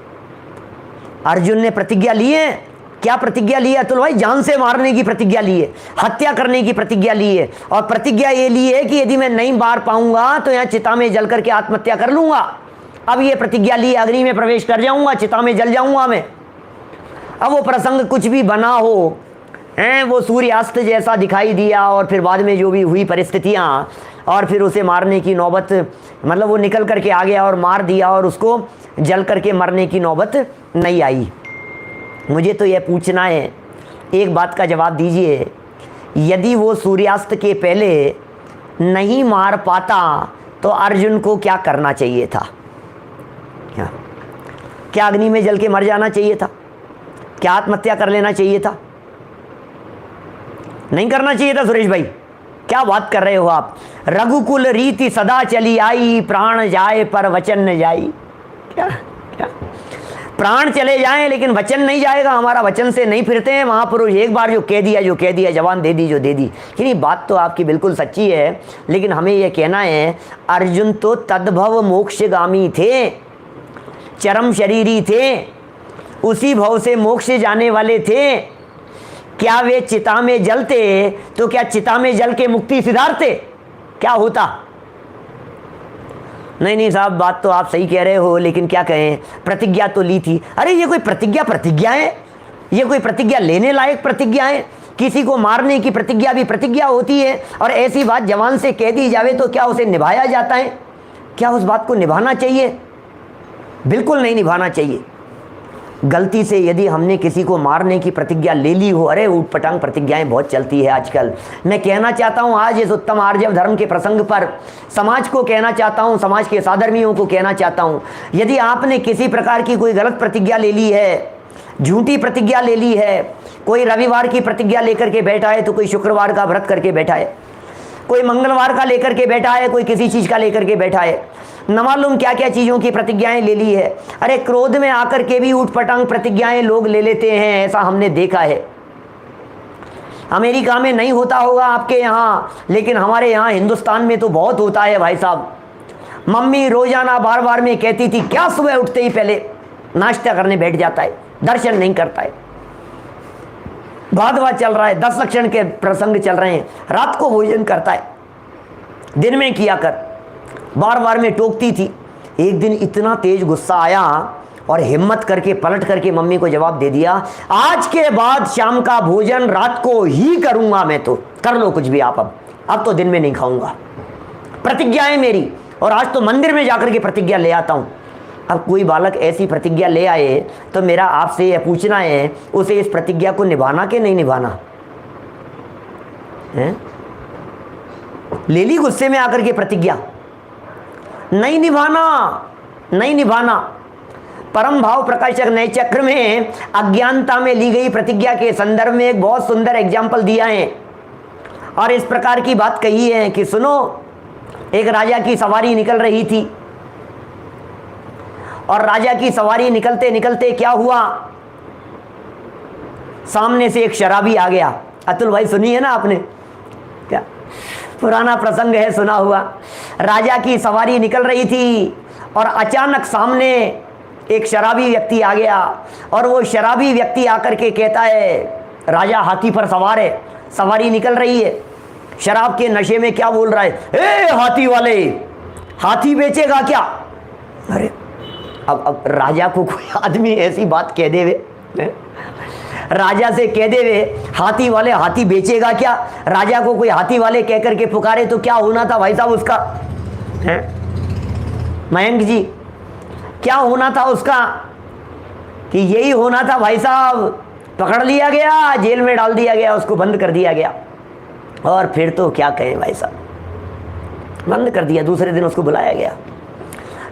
अर्जुन ने प्रतिज्ञा ली है। क्या प्रतिज्ञा ली है अतुल भाई? जान से मारने की प्रतिज्ञा ली है, हत्या करने की प्रतिज्ञा ली है, और प्रतिज्ञा ये ली है कि यदि मैं नहीं मार पाऊंगा तो यहाँ चिता में जल करके आत्महत्या कर लूंगा। अब ये प्रतिज्ञा ली, अग्नि में प्रवेश कर जाऊंगा, चिता में जल जाऊंगा मैं। अब वो प्रसंग कुछ भी बना हो, वो सूर्यास्त जैसा दिखाई दिया और फिर बाद में जो भी हुई परिस्थितियाँ, और फिर उसे मारने की नौबत, मतलब वो निकल करके आ गया और मार दिया और उसको जल करके मरने की नौबत नहीं आई। मुझे तो यह पूछना है, एक बात का जवाब दीजिए, यदि वो सूर्यास्त के पहले नहीं मार पाता तो अर्जुन को क्या करना चाहिए था? क्या अग्नि में जल के मर जाना चाहिए था? क्या आत्महत्या कर लेना चाहिए था? नहीं करना चाहिए था। सुरेश भाई क्या बात कर रहे हो आप? रघुकुल रीति सदा चली आई, प्राण जाए पर वचन न जाई। क्या क्या प्राण चले जाएं लेकिन वचन नहीं जाएगा हमारा, वचन से नहीं फिरते हैं महापुरुष। एक बार जो कह दिया जवान दे दी जो दे दी। कि बात तो आपकी बिल्कुल सच्ची है, लेकिन हमें यह कहना है अर्जुन तो तद्भव मोक्षगामी थे, चरम शरीरी थे, उसी भव से मोक्ष जाने वाले थे। क्या वे चिता में जलते तो क्या चिता में जल के मुक्ति सिधारते? क्या होता? नहीं साहब, बात तो आप सही कह रहे हो, लेकिन क्या कहें, प्रतिज्ञा तो ली थी। अरे ये कोई प्रतिज्ञा है? ये कोई प्रतिज्ञा लेने लायक प्रतिज्ञा है? किसी को मारने की प्रतिज्ञा भी प्रतिज्ञा होती है, और ऐसी बात जवान से कह दी जावे तो क्या उसे निभाया जाता है? क्या उस बात को निभाना चाहिए? बिल्कुल नहीं निभाना चाहिए। गलती से यदि हमने किसी को मारने की प्रतिज्ञा ले ली हो, अरे ऊटपटांग प्रतिज्ञाएं बहुत चलती है आजकल। मैं कहना चाहता हूं आज इस उत्तम आर्जव धर्म के प्रसंग पर समाज को कहना चाहता हूं, समाज के साधर्मियों को कहना चाहता हूं, यदि आपने किसी प्रकार की कोई गलत प्रतिज्ञा ले ली है, झूठी प्रतिज्ञा ले ली है, कोई रविवार की प्रतिज्ञा लेकर के बैठा है तो कोई शुक्रवार का व्रत करके बैठा है, कोई मंगलवार का लेकर के बैठा है, कोई किसी चीज का लेकर के बैठा है, न मालूम क्या क्या चीजों की प्रतिज्ञाएं ले ली है। अरे क्रोध में आकर के भी ऊटपटांग प्रतिज्ञाएं लोग ले लेते हैं, ऐसा हमने देखा है। अमेरिका में नहीं होता होगा आपके यहाँ, लेकिन हमारे यहाँ हिंदुस्तान में तो बहुत होता है भाई साहब। मम्मी रोजाना बार बार में कहती थी, क्या सुबह उठते ही पहले नाश्ता करने बैठ जाता है, दर्शन नहीं करता है, भादवा चल रहा है, 10 लक्षण के प्रसंग चल रहे हैं, रात को भोजन करता है, दिन में किया कर, बार बार में टोकती थी। एक दिन इतना तेज गुस्सा आया और हिम्मत करके पलट करके मम्मी को जवाब दे दिया, आज के बाद शाम का भोजन रात को ही करूंगा मैं, तो कर लो कुछ भी आप, अब तो दिन में नहीं खाऊंगा। प्रतिज्ञा है मेरी, और आज तो मंदिर में जाकर के प्रतिज्ञा ले आता हूं। अब कोई बालक ऐसी प्रतिज्ञा ले आए तो मेरा आपसे यह पूछना है, उसे इस प्रतिज्ञा को निभाना कि नहीं निभाना है? ले ली गुस्से में आकर के प्रतिज्ञा, नहीं निभाना। परम भाव प्रकाशक नए चक्र में अज्ञानता में ली गई प्रतिज्ञा के संदर्भ में एक बहुत सुंदर एग्जाम्पल दिया है, और इस प्रकार की बात कही है कि सुनो, एक राजा की सवारी निकल रही थी, और राजा की सवारी निकलते निकलते क्या हुआ, सामने से एक शराबी आ गया। अतुल भाई सुनी है ना आपने? क्या पुराना प्रसंग है, सुना हुआ। राजा की सवारी निकल रही थी और अचानक सामने एक शराबी व्यक्ति आ गया, और वो शराबी व्यक्ति आकर के कहता है, राजा हाथी पर सवार है, सवारी निकल रही है, शराब के नशे में क्या बोल रहा है, ए हाथी वाले, हाथी बेचेगा क्या? अरे अब राजा को कोई आदमी ऐसी बात कह देवे, राजा से कह देवे हाथी वाले, हाथी बेचेगा क्या? राजा को कोई हाथी वाले कह करके पुकारे तो क्या होना था भाई साहब उसका? हैं मयंक जी, क्या होना था उसका? कि यही होना था भाई साहब, पकड़ लिया गया, जेल में डाल दिया गया, उसको बंद कर दिया गया। और फिर तो क्या कहें भाई साहब, बंद कर दिया। दूसरे दिन उसको बुलाया गया,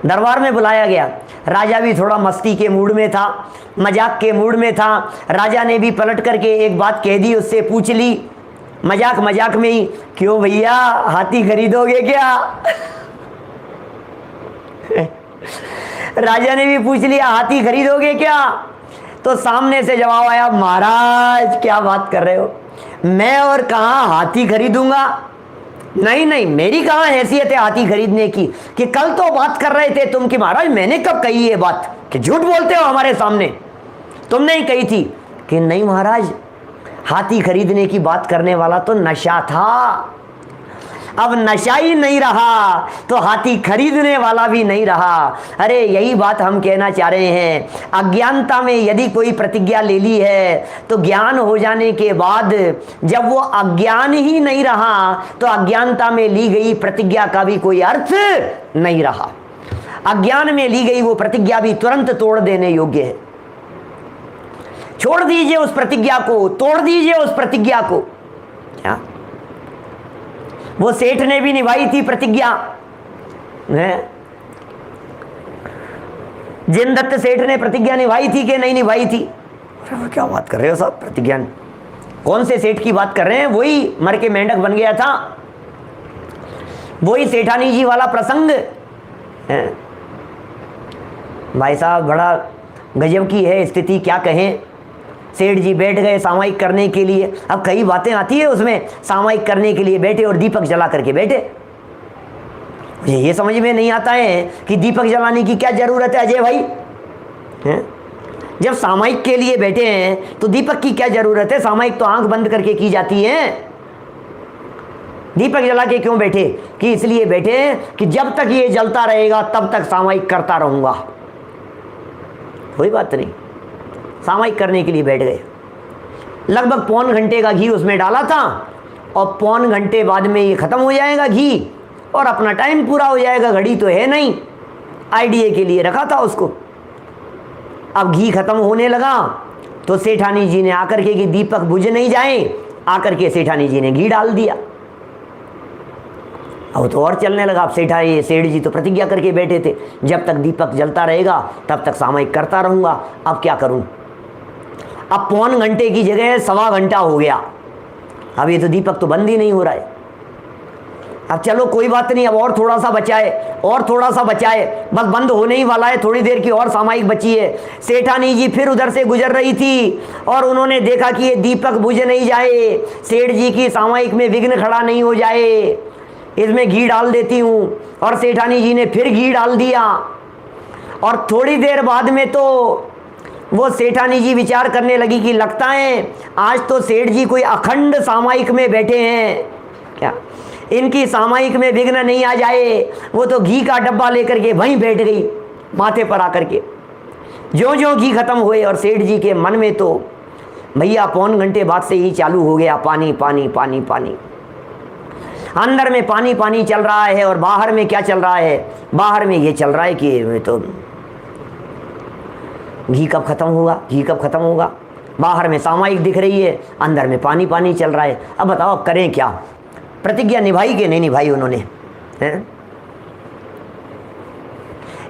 दरबार में बुलाया गया। राजा भी थोड़ा मस्ती के मूड में था, मजाक के मूड में था। राजा ने भी पलट करके एक बात कह दी, उससे पूछ ली मजाक मजाक में ही, क्यों भैया हाथी खरीदोगे क्या? राजा ने भी पूछ लिया, हाथी खरीदोगे क्या? तो सामने से जवाब आया, महाराज क्या बात कर रहे हो, मैं और कहाँ हाथी खरीदूंगा? नहीं, मेरी कहाँ हैसियत है हाथी खरीदने की? कि कल तो बात कर रहे थे तुम कि महाराज मैंने कब कही ये बात, कि झूठ बोलते हो हमारे सामने, तुमने ही कही थी। कि नहीं महाराज, हाथी खरीदने की बात करने वाला तो नशा था, अब नशा ही नहीं रहा तो हाथी खरीदने वाला भी नहीं रहा। अरे यही बात हम कहना चाह रहे हैं, अज्ञानता में यदि कोई प्रतिज्ञा ले ली है तो ज्ञान हो जाने के बाद जब वो अज्ञान ही नहीं रहा तो अज्ञानता में ली गई प्रतिज्ञा का भी कोई अर्थ नहीं रहा। अज्ञान में ली गई वो प्रतिज्ञा भी तुरंत तोड़ देने योग्य है। छोड़ दीजिए उस प्रतिज्ञा को, तोड़ दीजिए उस प्रतिज्ञा को। क्या वो सेठ ने भी निभाई थी प्रतिज्ञा, जिनदत्त सेठ ने प्रतिज्ञा निभाई थी कि नहीं निभाई थी? क्या बात कर रहे हो साहब, प्रतिज्ञा कौन से सेठ की बात कर रहे हैं? वही मर के मेंढक बन गया था, वही सेठानी जी वाला प्रसंग है। भाई साहब बड़ा गजब की है स्थिति, क्या कहें। सेठ जी बैठ गए सामायिक करने के लिए। अब कई बातें आती है उसमें, सामायिक करने के लिए बैठे और दीपक जला करके बैठे। मुझे ये समझ में नहीं आता है कि दीपक जलाने की क्या जरूरत है अजय भाई हैं? जब सामायिक के लिए बैठे हैं तो दीपक की क्या जरूरत है? सामायिक तो आंख बंद करके की जाती है। दीपक जला के क्यों बैठे? कि इसलिए बैठे कि जब तक ये जलता रहेगा तब तक सामायिक करता रहूंगा। कोई बात नहीं, सामायिक करने के लिए बैठ गए। लगभग पौन घंटे का घी उसमें डाला था और पौन घंटे बाद में ये खत्म हो जाएगा घी और अपना टाइम पूरा हो जाएगा। घड़ी तो है नहीं, आईडीए के लिए रखा था उसको। अब घी खत्म होने लगा तो सेठानी जी ने आकर के कि दीपक बुझ नहीं जाए, आकर के सेठानी जी ने घी डाल दिया। अब तो और चलने लगा। अब सेठ जी तो प्रतिज्ञा करके बैठे थे, जब तक दीपक जलता रहेगा तब तक सामायिक करता रहूंगा। अब क्या करूं? अब पौन घंटे की जगह 1.25 घंटा हो गया। अब ये तो दीपक तो बंद ही नहीं हो रहा है। अब चलो कोई बात नहीं, अब और थोड़ा सा बचाए, बस बंद होने ही वाला है, थोड़ी देर की और सामायिक बची है। सेठानी जी फिर उधर से गुजर रही थी और उन्होंने देखा कि ये दीपक बुझ नहीं जाए, सेठ जी की सामायिक में विघ्न खड़ा नहीं हो जाए, इसमें घी डाल देती हूँ। और सेठानी जी ने फिर घी डाल दिया और थोड़ी देर बाद में तो वो सेठानी जी विचार करने लगी कि लगता है आज तो सेठ जी कोई अखंड सामायिक में बैठे हैं, क्या इनकी सामायिक में विघ्न नहीं आ जाए। वो तो घी का डब्बा लेकर के वहीं बैठ गई माथे पर आकर के। जो घी खत्म हुए और सेठ जी के मन में तो भैया पौन घंटे बाद से ही चालू हो गया पानी पानी पानी पानी। अंदर में पानी पानी चल रहा है और बाहर में क्या चल रहा है? बाहर में ये चल रहा है कि तो घी कब खत्म होगा। बाहर में सामायिक दिख रही है, अंदर में पानी पानी चल रहा है। अब बताओ करें क्या? प्रतिज्ञा निभाई कि नहीं निभाई उन्होंने? हैं?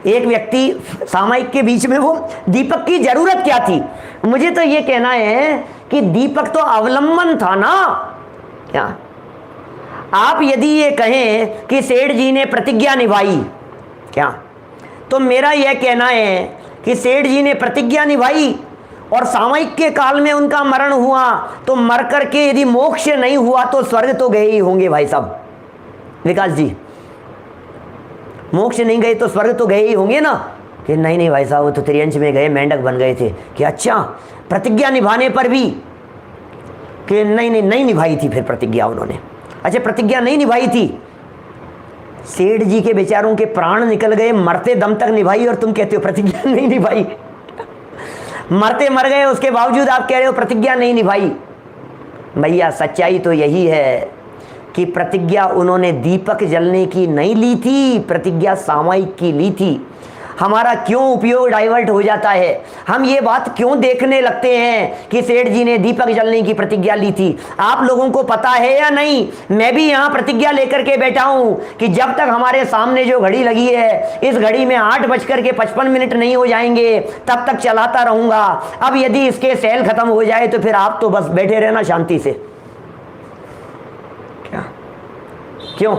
एक व्यक्ति सामायिक के बीच में, वो दीपक की जरूरत क्या थी? मुझे तो ये कहना है कि दीपक तो अवलंबन था ना। क्या आप यदि ये कहें कि सेठ जी ने प्रतिज्ञा निभाई, क्या तो मेरा यह कहना है कि सेठ जी ने प्रतिज्ञा निभाई और सामायिक के काल में उनका मरण हुआ, तो मर करके यदि मोक्ष नहीं हुआ तो स्वर्ग तो गए ही होंगे भाई साहब। विकास जी, मोक्ष नहीं गए तो स्वर्ग तो गए ही होंगे ना? कि नहीं भाई साहब, वो तो त्रियंच में गए, मेंढक बन गए थे। कि अच्छा, प्रतिज्ञा निभाने पर भी? कि नहीं निभाई थी फिर प्रतिज्ञा उन्होंने। अच्छा, प्रतिज्ञा नहीं निभाई थी, सेठ जी के बेचारों के प्राण निकल गए, मरते दम तक निभाई, और तुम कहते हो प्रतिज्ञा नहीं निभाई। मरते मर गए, उसके बावजूद आप कह रहे हो प्रतिज्ञा नहीं निभाई। भैया सच्चाई तो यही है कि प्रतिज्ञा उन्होंने दीपक जलने की नहीं ली थी, प्रतिज्ञा सामायिक की ली थी। हमारा क्यों उपयोग डाइवर्ट हो जाता है? हम ये बात क्यों देखने लगते हैं कि सेठ जी ने दीपक जलने की प्रतिज्ञा ली थी? आप लोगों को पता है या नहीं? मैं भी यहाँ प्रतिज्ञा लेकर के बैठा हूँ कि जब तक हमारे सामने जो घड़ी लगी है, इस घड़ी में 8:55 नहीं हो जाएंगे तब तक चलाता रहूंगा। अब यदि इसके सेल खत्म हो जाए तो फिर आप तो बस बैठे रहना शांति से। क्या क्यों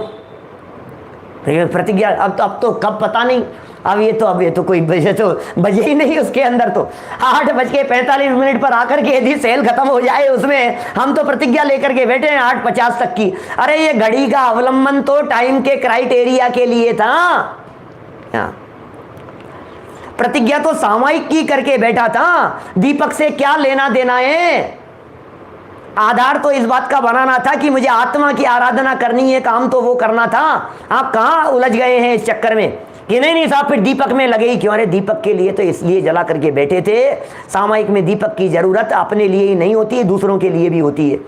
प्रतिज्ञा? अब तो कब पता नहीं। अब ये तो कोई बजे तो बजे ही नहीं उसके अंदर। तो 8:45 पर आकर के यदि सेल खत्म हो जाए उसमें, हम तो प्रतिज्ञा लेकर के बैठे हैं 8:50 तक की। अरे ये घड़ी का अवलंबन तो टाइम के क्राइटेरिया के लिए था। प्रतिज्ञा तो सामायिक की करके बैठा था, दीपक से क्या लेना देना है? आधार तो इस बात का बनाना था कि मुझे आत्मा की आराधना करनी है, काम तो वो करना था। आप कहाँ उलझ गए हैं इस चक्कर में कि नहीं साहब फिर दीपक में लगे ही क्यों? अरे दीपक के लिए तो इसलिए जला करके बैठे थे। सामायिक में दीपक की जरूरत अपने लिए ही नहीं होती है, दूसरों के लिए भी होती है।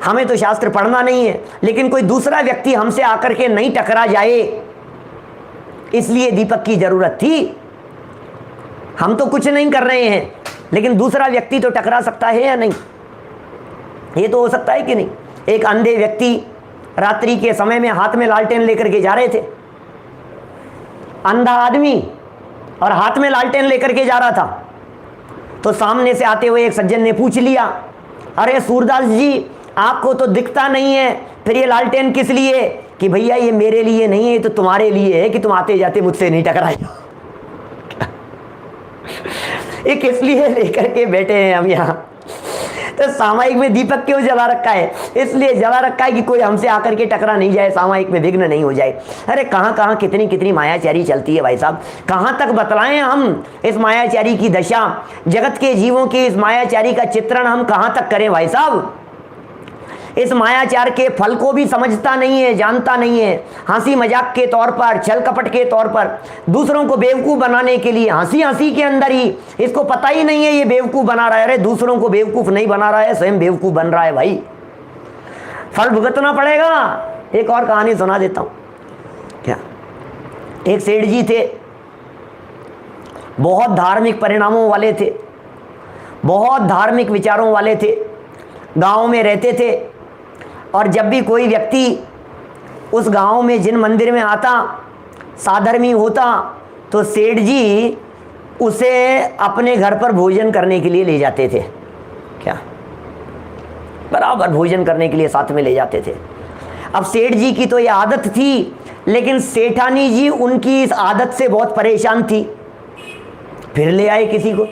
हमें तो शास्त्र पढ़ना नहीं है, लेकिन कोई दूसरा व्यक्ति हमसे आकर के नहीं टकरा जाए, इसलिए दीपक की जरूरत थी। हम तो कुछ नहीं कर रहे हैं, लेकिन दूसरा व्यक्ति तो टकरा सकता है या नहीं? ये तो हो सकता है कि नहीं? एक अंधे व्यक्ति रात्रि के समय में हाथ में लालटेन लेकर के जा रहे थे, अंधा आदमी, और हाथ में लालटेन लेकर के जा रहा था। तो सामने से आते हुए एक सज्जन ने पूछ लिया, अरे सूरदास जी, आपको तो दिखता नहीं है, फिर ये लालटेन किस लिए? कि भैया ये मेरे लिए नहीं है, ये तो तुम्हारे लिए है कि तुम आते जाते मुझसे नहीं टकराए। ये किस लिए लेकर के बैठे हैं हम यहाँ? तो सामायिक में दीपक क्यों जला रखा है? इसलिए जला रखा है कि कोई हमसे आकर के टकरा नहीं जाए, सामायिक में विघ्न नहीं हो जाए। अरे कहाँ कहाँ कितनी कितनी मायाचारी चलती है भाई साहब, कहाँ तक बतलाएं हम इस मायाचारी की दशा, जगत के जीवों की इस मायाचारी का चित्रण हम कहाँ तक करें भाई साहब? इस मायाचार के फल को भी समझता नहीं है, जानता नहीं है। हंसी मजाक के तौर पर, छल कपट के तौर पर, दूसरों को बेवकूफ़ बनाने के लिए, हंसी हंसी के अंदर ही इसको पता ही नहीं है ये बेवकूफ़ बना रहा है। अरे दूसरों को बेवकूफ़ नहीं बना रहा है, स्वयं बेवकूफ़ बन रहा है भाई, फल भुगतना पड़ेगा। एक और कहानी सुना देता हूँ। क्या, एक सेठ जी थे, बहुत धार्मिक परिणामों वाले थे, बहुत धार्मिक विचारों वाले थे, गाँव में रहते थे। और जब भी कोई व्यक्ति उस गांव में जिन मंदिर में आता, साधर्मी होता, तो सेठ जी उसे अपने घर पर भोजन करने के लिए ले जाते थे। क्या, बराबर भोजन करने के लिए साथ में ले जाते थे। अब सेठ जी की तो ये आदत थी, लेकिन सेठानी जी उनकी इस आदत से बहुत परेशान थी। फिर ले आए किसी को,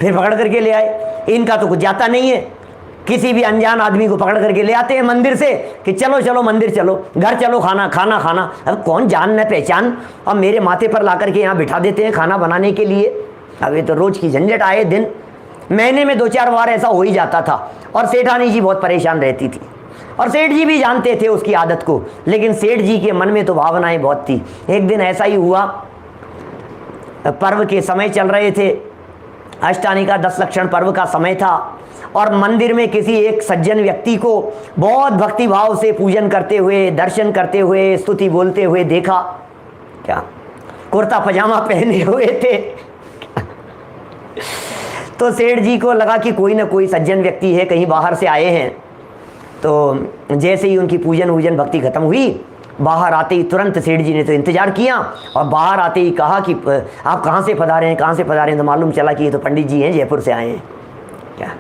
फिर पकड़ करके ले आए। इनका तो कुछ जाता नहीं है, किसी भी अनजान आदमी को पकड़ करके ले आते हैं मंदिर से कि चलो चलो मंदिर चलो, घर चलो, खाना खाना खाना। अब कौन जान न पहचान, अब मेरे माथे पर ला करके यहाँ बिठा देते हैं खाना बनाने के लिए। अब ये तो रोज की झंझट, आए दिन, महीने में 2-4 बार ऐसा हो ही जाता था। और सेठानी जी बहुत परेशान रहती थी, और सेठ जी भी जानते थे उसकी आदत को, लेकिन सेठ जी के मन में तो भावनाएं बहुत थी। एक दिन ऐसा ही हुआ, पर्व के समय चल रहे थे, अष्टानी का 10 लक्षण पर्व का समय था, और मंदिर में किसी एक सज्जन व्यक्ति को बहुत भक्ति भाव से पूजन करते हुए, दर्शन करते हुए, स्तुति बोलते हुए देखा। क्या, कुर्ता पजामा पहने हुए थे। तो सेठ जी को लगा कि कोई ना कोई सज्जन व्यक्ति है, कहीं बाहर से आए हैं। तो जैसे ही उनकी पूजन वूजन भक्ति खत्म हुई, बाहर आते ही तुरंत सेठ जी ने तो इंतजार किया, और बाहर आते ही कहा कि आप कहाँ से पधारे हैं, कहाँ से पधारे हैं? तो मालूम चला कि ये तो पंडित जी हैं, जयपुर से आए हैं। क्या,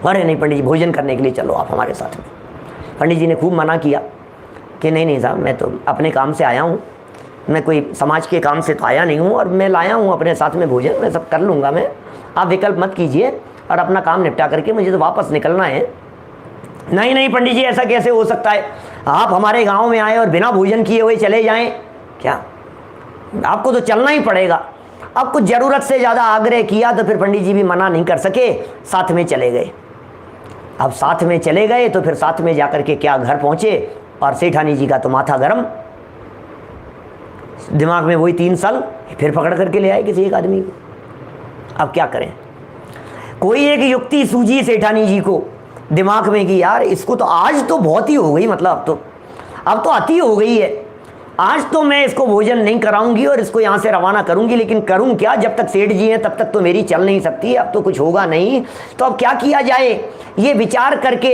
अरे नहीं पंडित जी, भोजन करने के लिए चलो आप हमारे साथ में। पंडित जी ने खूब मना किया कि नहीं नहीं साहब, मैं तो अपने काम से आया हूँ, मैं कोई समाज के काम से तो आया नहीं हूँ, और मैं लाया हूँ अपने साथ में भोजन, मैं सब कर लूँगा, मैं, आप विकल्प मत कीजिए और अपना काम निपटा करके मुझे तो वापस निकलना है। नहीं नहीं पंडित जी, ऐसा कैसे हो सकता है, आप हमारे गांव में आए और बिना भोजन किए हुए चले जाएं? क्या, आपको तो चलना ही पड़ेगा। अब कुछ ज़रूरत से ज़्यादा आग्रह किया तो फिर पंडित जी भी मना नहीं कर सके, साथ में चले गए। अब साथ में चले गए तो फिर साथ में जाकर के क्या, घर पहुँचे, और सेठानी जी का तो माथा गरम, दिमाग में वही 3 साल, फिर पकड़ करके ले आए किसी एक आदमी को। अब क्या करें, कोई एक युक्ति सूझी सेठानी जी को दिमाग में कि यार इसको तो आज तो बहुत ही हो गई, मतलब अब तो अति हो गई है, आज तो मैं इसको भोजन नहीं कराऊंगी और इसको यहाँ से रवाना करूंगी। लेकिन करूं क्या, जब तक सेठ जी हैं तब तक तो मेरी चल नहीं सकती, अब तो कुछ होगा नहीं, तो अब क्या किया जाए, ये विचार करके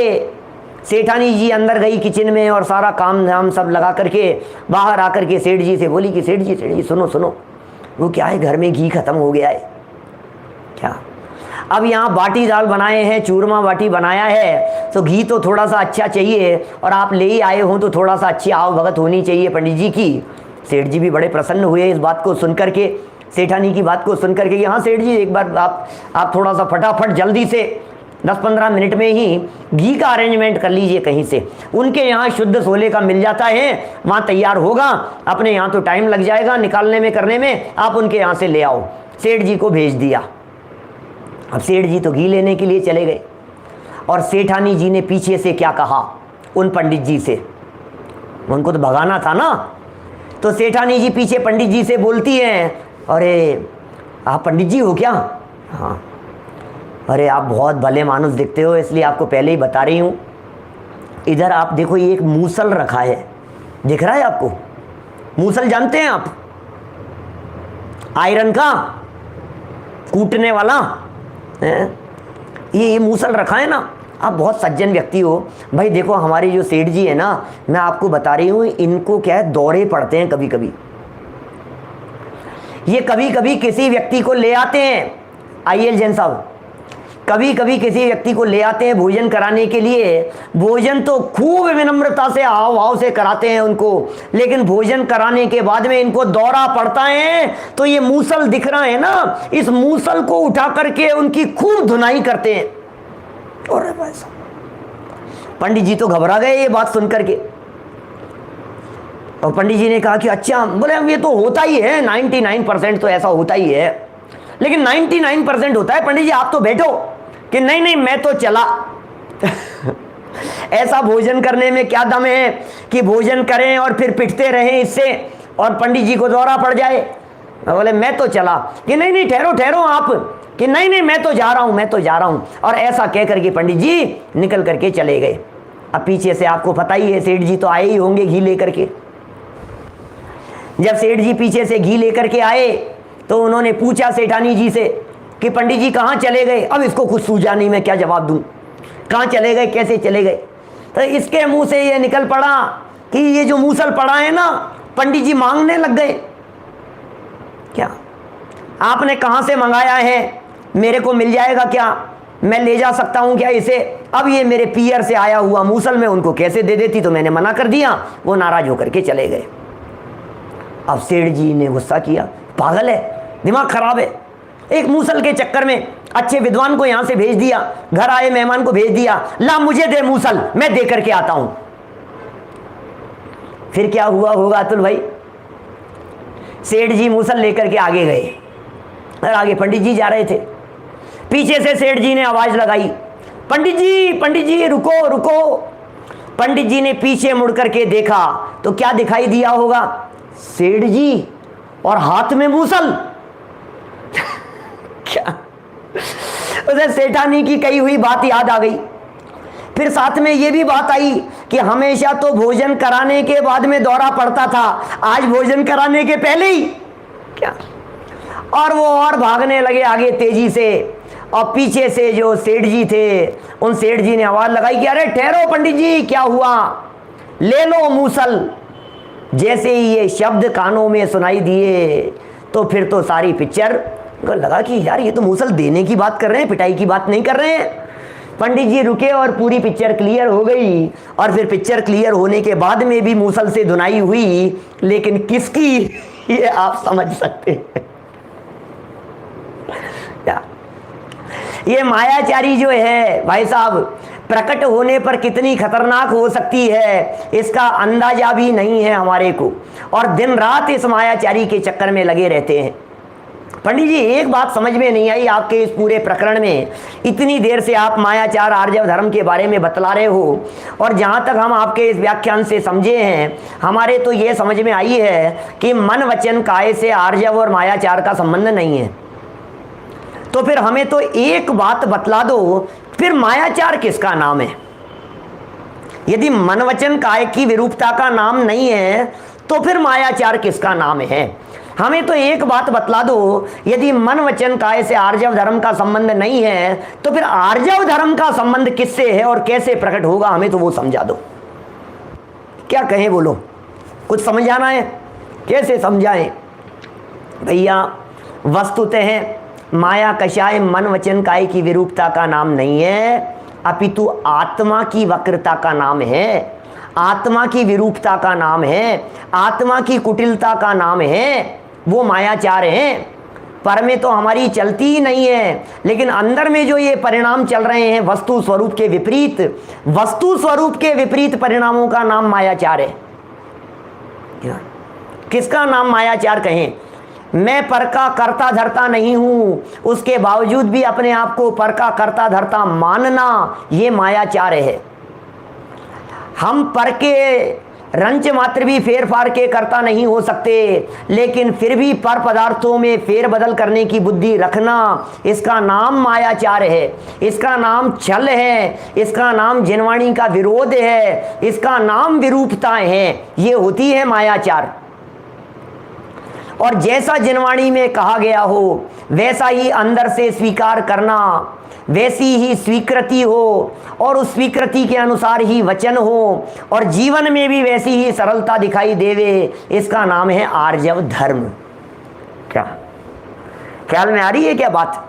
सेठानी जी अंदर गई किचन में, और सारा काम धाम सब लगा करके बाहर आकर के सेठ जी से बोली कि सेठ जी सुनो सुनो, वो क्या है, घर में घी खत्म हो गया है। क्या, अब यहाँ बाटी दाल बनाए हैं, चूरमा बाटी बनाया है, तो घी तो थोड़ा सा अच्छा चाहिए, और आप ले ही आए हो तो थोड़ा सा अच्छी आव भगत होनी चाहिए पंडित जी की। सेठ जी भी बड़े प्रसन्न हुए इस बात को सुनकर के, सेठानी की बात को सुनकर के। हाँ सेठ जी, एक बार आप थोड़ा सा फटाफट जल्दी से 10-15 मिनट में ही घी का अरेंजमेंट कर लीजिए कहीं से, उनके यहाँ शुद्ध सोले का मिल जाता है, वहाँ तैयार होगा, अपने यहाँ तो टाइम लग जाएगा निकालने में करने में, आप उनके यहाँ से ले आओ। सेठ जी को भेज दिया। अब सेठ जी तो घी लेने के लिए चले गए, और सेठानी जी ने पीछे से क्या कहा उन पंडित जी से, उनको तो भगाना था ना। तो सेठानी जी पीछे पंडित जी से बोलती हैं, अरे आप पंडित जी हो क्या? हाँ। अरे आप बहुत भले मानुस दिखते हो, इसलिए आपको पहले ही बता रही हूँ। इधर आप देखो, ये एक मूसल रखा है, दिख रहा है आपको? मूसल जानते हैं आप? आयरन का कूटने वाला है, ये मूसल रखा है ना। आप बहुत सज्जन व्यक्ति हो भाई, देखो हमारे जो सेठ जी है ना, मैं आपको बता रही हूँ, इनको क्या है, दौरे पड़ते हैं कभी कभी। ये कभी कभी किसी व्यक्ति को ले आते हैं, आइए जैन साहब, कभी कभी किसी व्यक्ति को ले आते हैं भोजन कराने के लिए, भोजन तो खूब विनम्रता से हाव भाव से कराते हैं उनको, लेकिन भोजन कराने के बाद में इनको दौरा पड़ता है तो ये मूसल दिख रहा है ना, इस मूसल को उठा करके उनकी खूब धुनाई करते हैं। और पंडित जी तो घबरा गए ये बात सुनकर के, और पंडित जी ने कहा कि अच्छा, बोले अब ये तो होता ही है, 99% तो ऐसा होता ही है, लेकिन 99% होता है पंडित जी, आप तो बैठो। कि नहीं नहीं मैं तो चला। ऐसा भोजन करने में क्या दम है कि भोजन करें और फिर पिटते रहें इससे और पंडित जी को दौरा पड़ जाए। बोले मैं तो चला। कि नहीं नहीं ठहरो ठहरो आप। कि नहीं नहीं मैं तो जा रहा हूं, मैं तो जा रहा हूं। और ऐसा कह करके पंडित जी निकल करके चले गए। अब पीछे से आपको पता ही है सेठ जी तो आए ही होंगे घी लेकर के। जब सेठ जी पीछे से घी लेकर के आए तो उन्होंने पूछा सेठानी जी से कि पंडित जी कहाँ चले गए। अब इसको कुछ सूझा नहीं, मैं क्या जवाब दूं, कहाँ चले गए, कैसे चले गए। तो इसके मुंह से ये निकल पड़ा कि ये जो मूसल पड़ा है ना, पंडित जी मांगने लग गए। क्या आपने कहाँ से मंगाया है, मेरे को मिल जाएगा क्या, मैं ले जा सकता हूं क्या इसे। अब ये मेरे पियर से आया हुआ मूसल में उनको कैसे दे देती, तो मैंने मना कर दिया। वो नाराज होकर के चले गए। अब सेठ जी ने गुस्सा किया, पागल है, दिमाग खराब है, एक मूसल के चक्कर में अच्छे विद्वान को यहां से भेज दिया, घर आए मेहमान को भेज दिया, ला मुझे दे मूसल, मैं दे करके आता हूं। फिर क्या हुआ होगा अतुल भाई, सेठ जी मूसल लेकर के आगे गए और आगे पंडित जी जा रहे थे। पीछे से सेठ जी ने आवाज लगाई, पंडित जी रुको रुको। पंडित जी ने पीछे मुड़ करके देखा तो क्या दिखाई दिया होगा, सेठ जी और हाथ में मूसल। क्या उसे सेठानी की कही हुई बात याद आ गई। फिर साथ में ये भी बात आई कि हमेशा तो भोजन कराने के बाद में दौरा पड़ता था, आज भोजन कराने के पहले ही क्या। और वो और भागने लगे आगे तेजी से, और पीछे से जो सेठ जी थे उन सेठ जी ने आवाज लगाई कि अरे ठहरो पंडित जी, क्या हुआ, ले लो मूसल। जैसे ही ये शब्द कानों में सुनाई दिए तो फिर तो सारी पिक्चर को लगा कि यार ये तो मूसल देने की बात कर रहे हैं, पिटाई की बात नहीं कर रहे हैं। पंडित जी रुके और पूरी पिक्चर क्लियर हो गई। और फिर पिक्चर क्लियर होने के बाद में भी मूसल से धुनाई हुई, लेकिन किसकी ये आप समझ सकते हैं। ये मायाचारी जो है भाई साहब, प्रकट होने पर कितनी खतरनाक हो सकती है इसका अंदाजा भी नहीं है हमारे को, और दिन रात इस मायाचारी के चक्कर में लगे रहते हैं। पंडित जी एक बात समझ में नहीं आई आपके इस पूरे प्रकरण में, इतनी देर से आप मायाचार आर्जव धर्म के बारे में बतला रहे हो, और जहाँ तक हम आपके इस व्याख्यान से समझे हैं, हमारे तो ये समझ में आई है कि मन वचन काय से आर्जव और मायाचार का संबंध नहीं है। तो फिर हमें तो एक बात बतला दो, फिर मायाचार किसका नाम है। यदि मन वचन काय की विरूपता का नाम नहीं है तो फिर मायाचार किसका नाम है। हमें तो एक बात बतला दो, यदि मन वचन काय से आर्जव धर्म का संबंध नहीं है तो फिर आर्जव धर्म का संबंध किससे है और कैसे प्रकट होगा, हमें तो वो समझा दो। क्या कहें, बोलो, कुछ समझाना है, कैसे समझाएं भैया। वस्तुतः माया कषाय मन वचन काय की विरूपता का नाम नहीं है, अपितु आत्मा की वक्रता का नाम है, आत्मा की विरूपता का नाम है, आत्मा की कुटिलता का नाम है, वो मायाचार है। पर में तो हमारी चलती ही नहीं है, लेकिन अंदर में जो ये परिणाम चल रहे हैं वस्तु स्वरूप के विपरीत, वस्तु स्वरूप के विपरीत परिणामों का नाम मायाचार है। किसका नाम मायाचार कहें। मैं पर का करता धरता नहीं हूं, उसके बावजूद भी अपने आप को पर का करता धरता मानना, ये मायाचार है। हम पर के रंच मात्र भी फेर फार के करता नहीं हो सकते, लेकिन फिर भी पर पदार्थों में फेर बदल करने की बुद्धि रखना, इसका नाम मायाचार है, इसका नाम छल है, इसका नाम जिनवाणी का विरोध है, इसका नाम विरूपताएं हैं, ये होती है मायाचार। और जैसा जिनवाणी में कहा गया हो वैसा ही अंदर से स्वीकार करना, वैसी ही स्वीकृति हो और उस स्वीकृति के अनुसार ही वचन हो, और जीवन में भी वैसी ही सरलता दिखाई देवे, इसका नाम है आर्जव धर्म। क्या ख्याल में आ रही है क्या बात।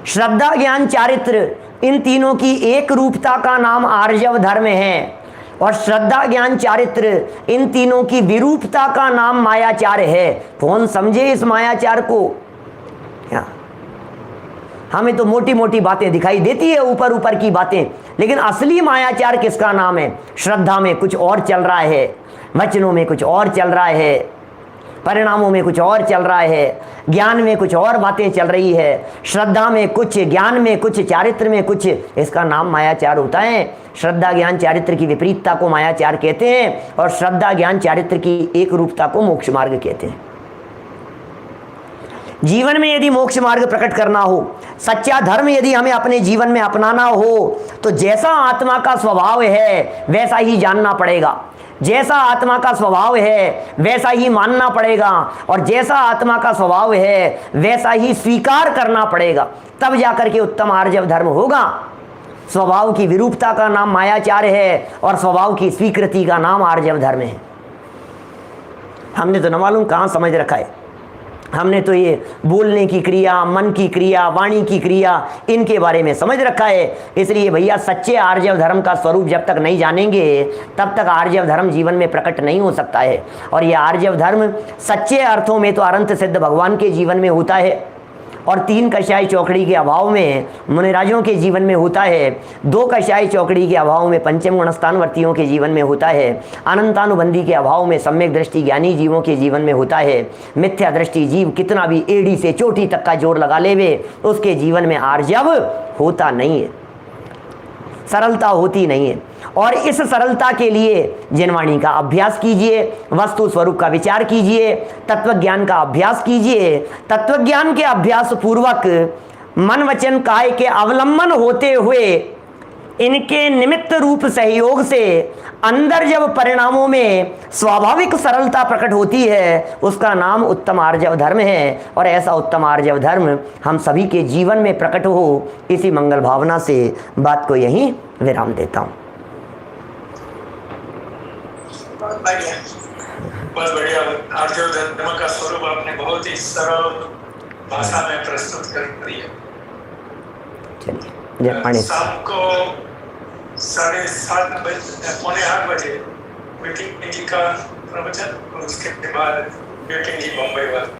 श्रद्धा ज्ञान चारित्र इन तीनों की एक रूपता का नाम आर्जव धर्म है, और श्रद्धा ज्ञान चारित्र इन तीनों की विरूपता का नाम मायाचार है। कौन समझे इस मायाचार को? हमें तो मोटी मोटी बातें दिखाई देती है, ऊपर ऊपर की बातें, लेकिन असली मायाचार किसका नाम है? श्रद्धा में कुछ और चल रहा है, वचनों में कुछ और चल रहा है, परिणामों में कुछ और चल रहा है, ज्ञान में कुछ और बातें चल रही है। श्रद्धा में कुछ, ज्ञान में कुछ, चारित्र में कुछ, इसका नाम मायाचार होता है। श्रद्धा ज्ञान चारित्र की विपरीतता को मायाचार कहते हैं, और श्रद्धा ज्ञान चारित्र की एक रूपता को मोक्ष मार्ग कहते हैं। जीवन में यदि मोक्ष मार्ग प्रकट करना हो, सच्चा धर्म यदि हमें अपने जीवन में अपनाना हो, तो जैसा आत्मा का स्वभाव है वैसा ही जानना पड़ेगा, जैसा आत्मा का स्वभाव है वैसा ही मानना पड़ेगा, और जैसा आत्मा का स्वभाव है वैसा ही स्वीकार करना पड़ेगा, तब जाकर के उत्तम आर्जव धर्म होगा। स्वभाव की विरूपता का नाम मायाचार है, और स्वभाव की स्वीकृति का नाम आर्जव धर्म है। हमने तो न मालूम कहाँ समझ रखा है। हमने तो ये बोलने की क्रिया, मन की क्रिया, वाणी की क्रिया, इनके बारे में समझ रखा है। इसलिए भैया सच्चे आर्जव धर्म का स्वरूप जब तक नहीं जानेंगे तब तक आर्जव धर्म जीवन में प्रकट नहीं हो सकता है। और ये आर्जव धर्म सच्चे अर्थों में तो अनंत सिद्ध भगवान के जीवन में होता है, और 3 कषाय चौकड़ी के अभाव में मुनिराजों के जीवन में होता है, 2 कषाय चौकड़ी के अभाव में पंचम गुणस्थानवर्तियों के जीवन में होता है, अनंतानुबंधी के अभाव में सम्यक दृष्टि ज्ञानी जीवों के जीवन में होता है। मिथ्या दृष्टि जीव कितना भी एड़ी से चोटी तक का जोर लगा लेवे, उसके जीवन में आर्जव होता नहीं है, सरलता होती नहीं है। और इस सरलता के लिए जिनवाणी का अभ्यास कीजिए, वस्तु स्वरूप का विचार कीजिए, तत्वज्ञान का अभ्यास कीजिए। तत्वज्ञान के अभ्यास पूर्वक मन वचन काय के अवलंबन होते हुए इनके निमित्त रूप सहयोग से अंदर जब परिणामों में स्वाभाविक सरलता प्रकट होती है, उसका नाम उत्तम आर्जव धर्म है। और ऐसा उत्तम आर्जव धर्म हम सभी के जीवन में प्रकट हो, इसी मंगल भावना से बात को यहीं विराम देता हूँ। बहुत बढ़िया। आर्जव धर्म का स्वरूप आपने बहुत ही सरल भाषा में प्रस्तुत कर दिया। चलिए, शाम को 7:30 बजे, 7:45 बजे मीटिंग का प्रवचन, और उसके बाद मीटिंग ही बम्बई वाला।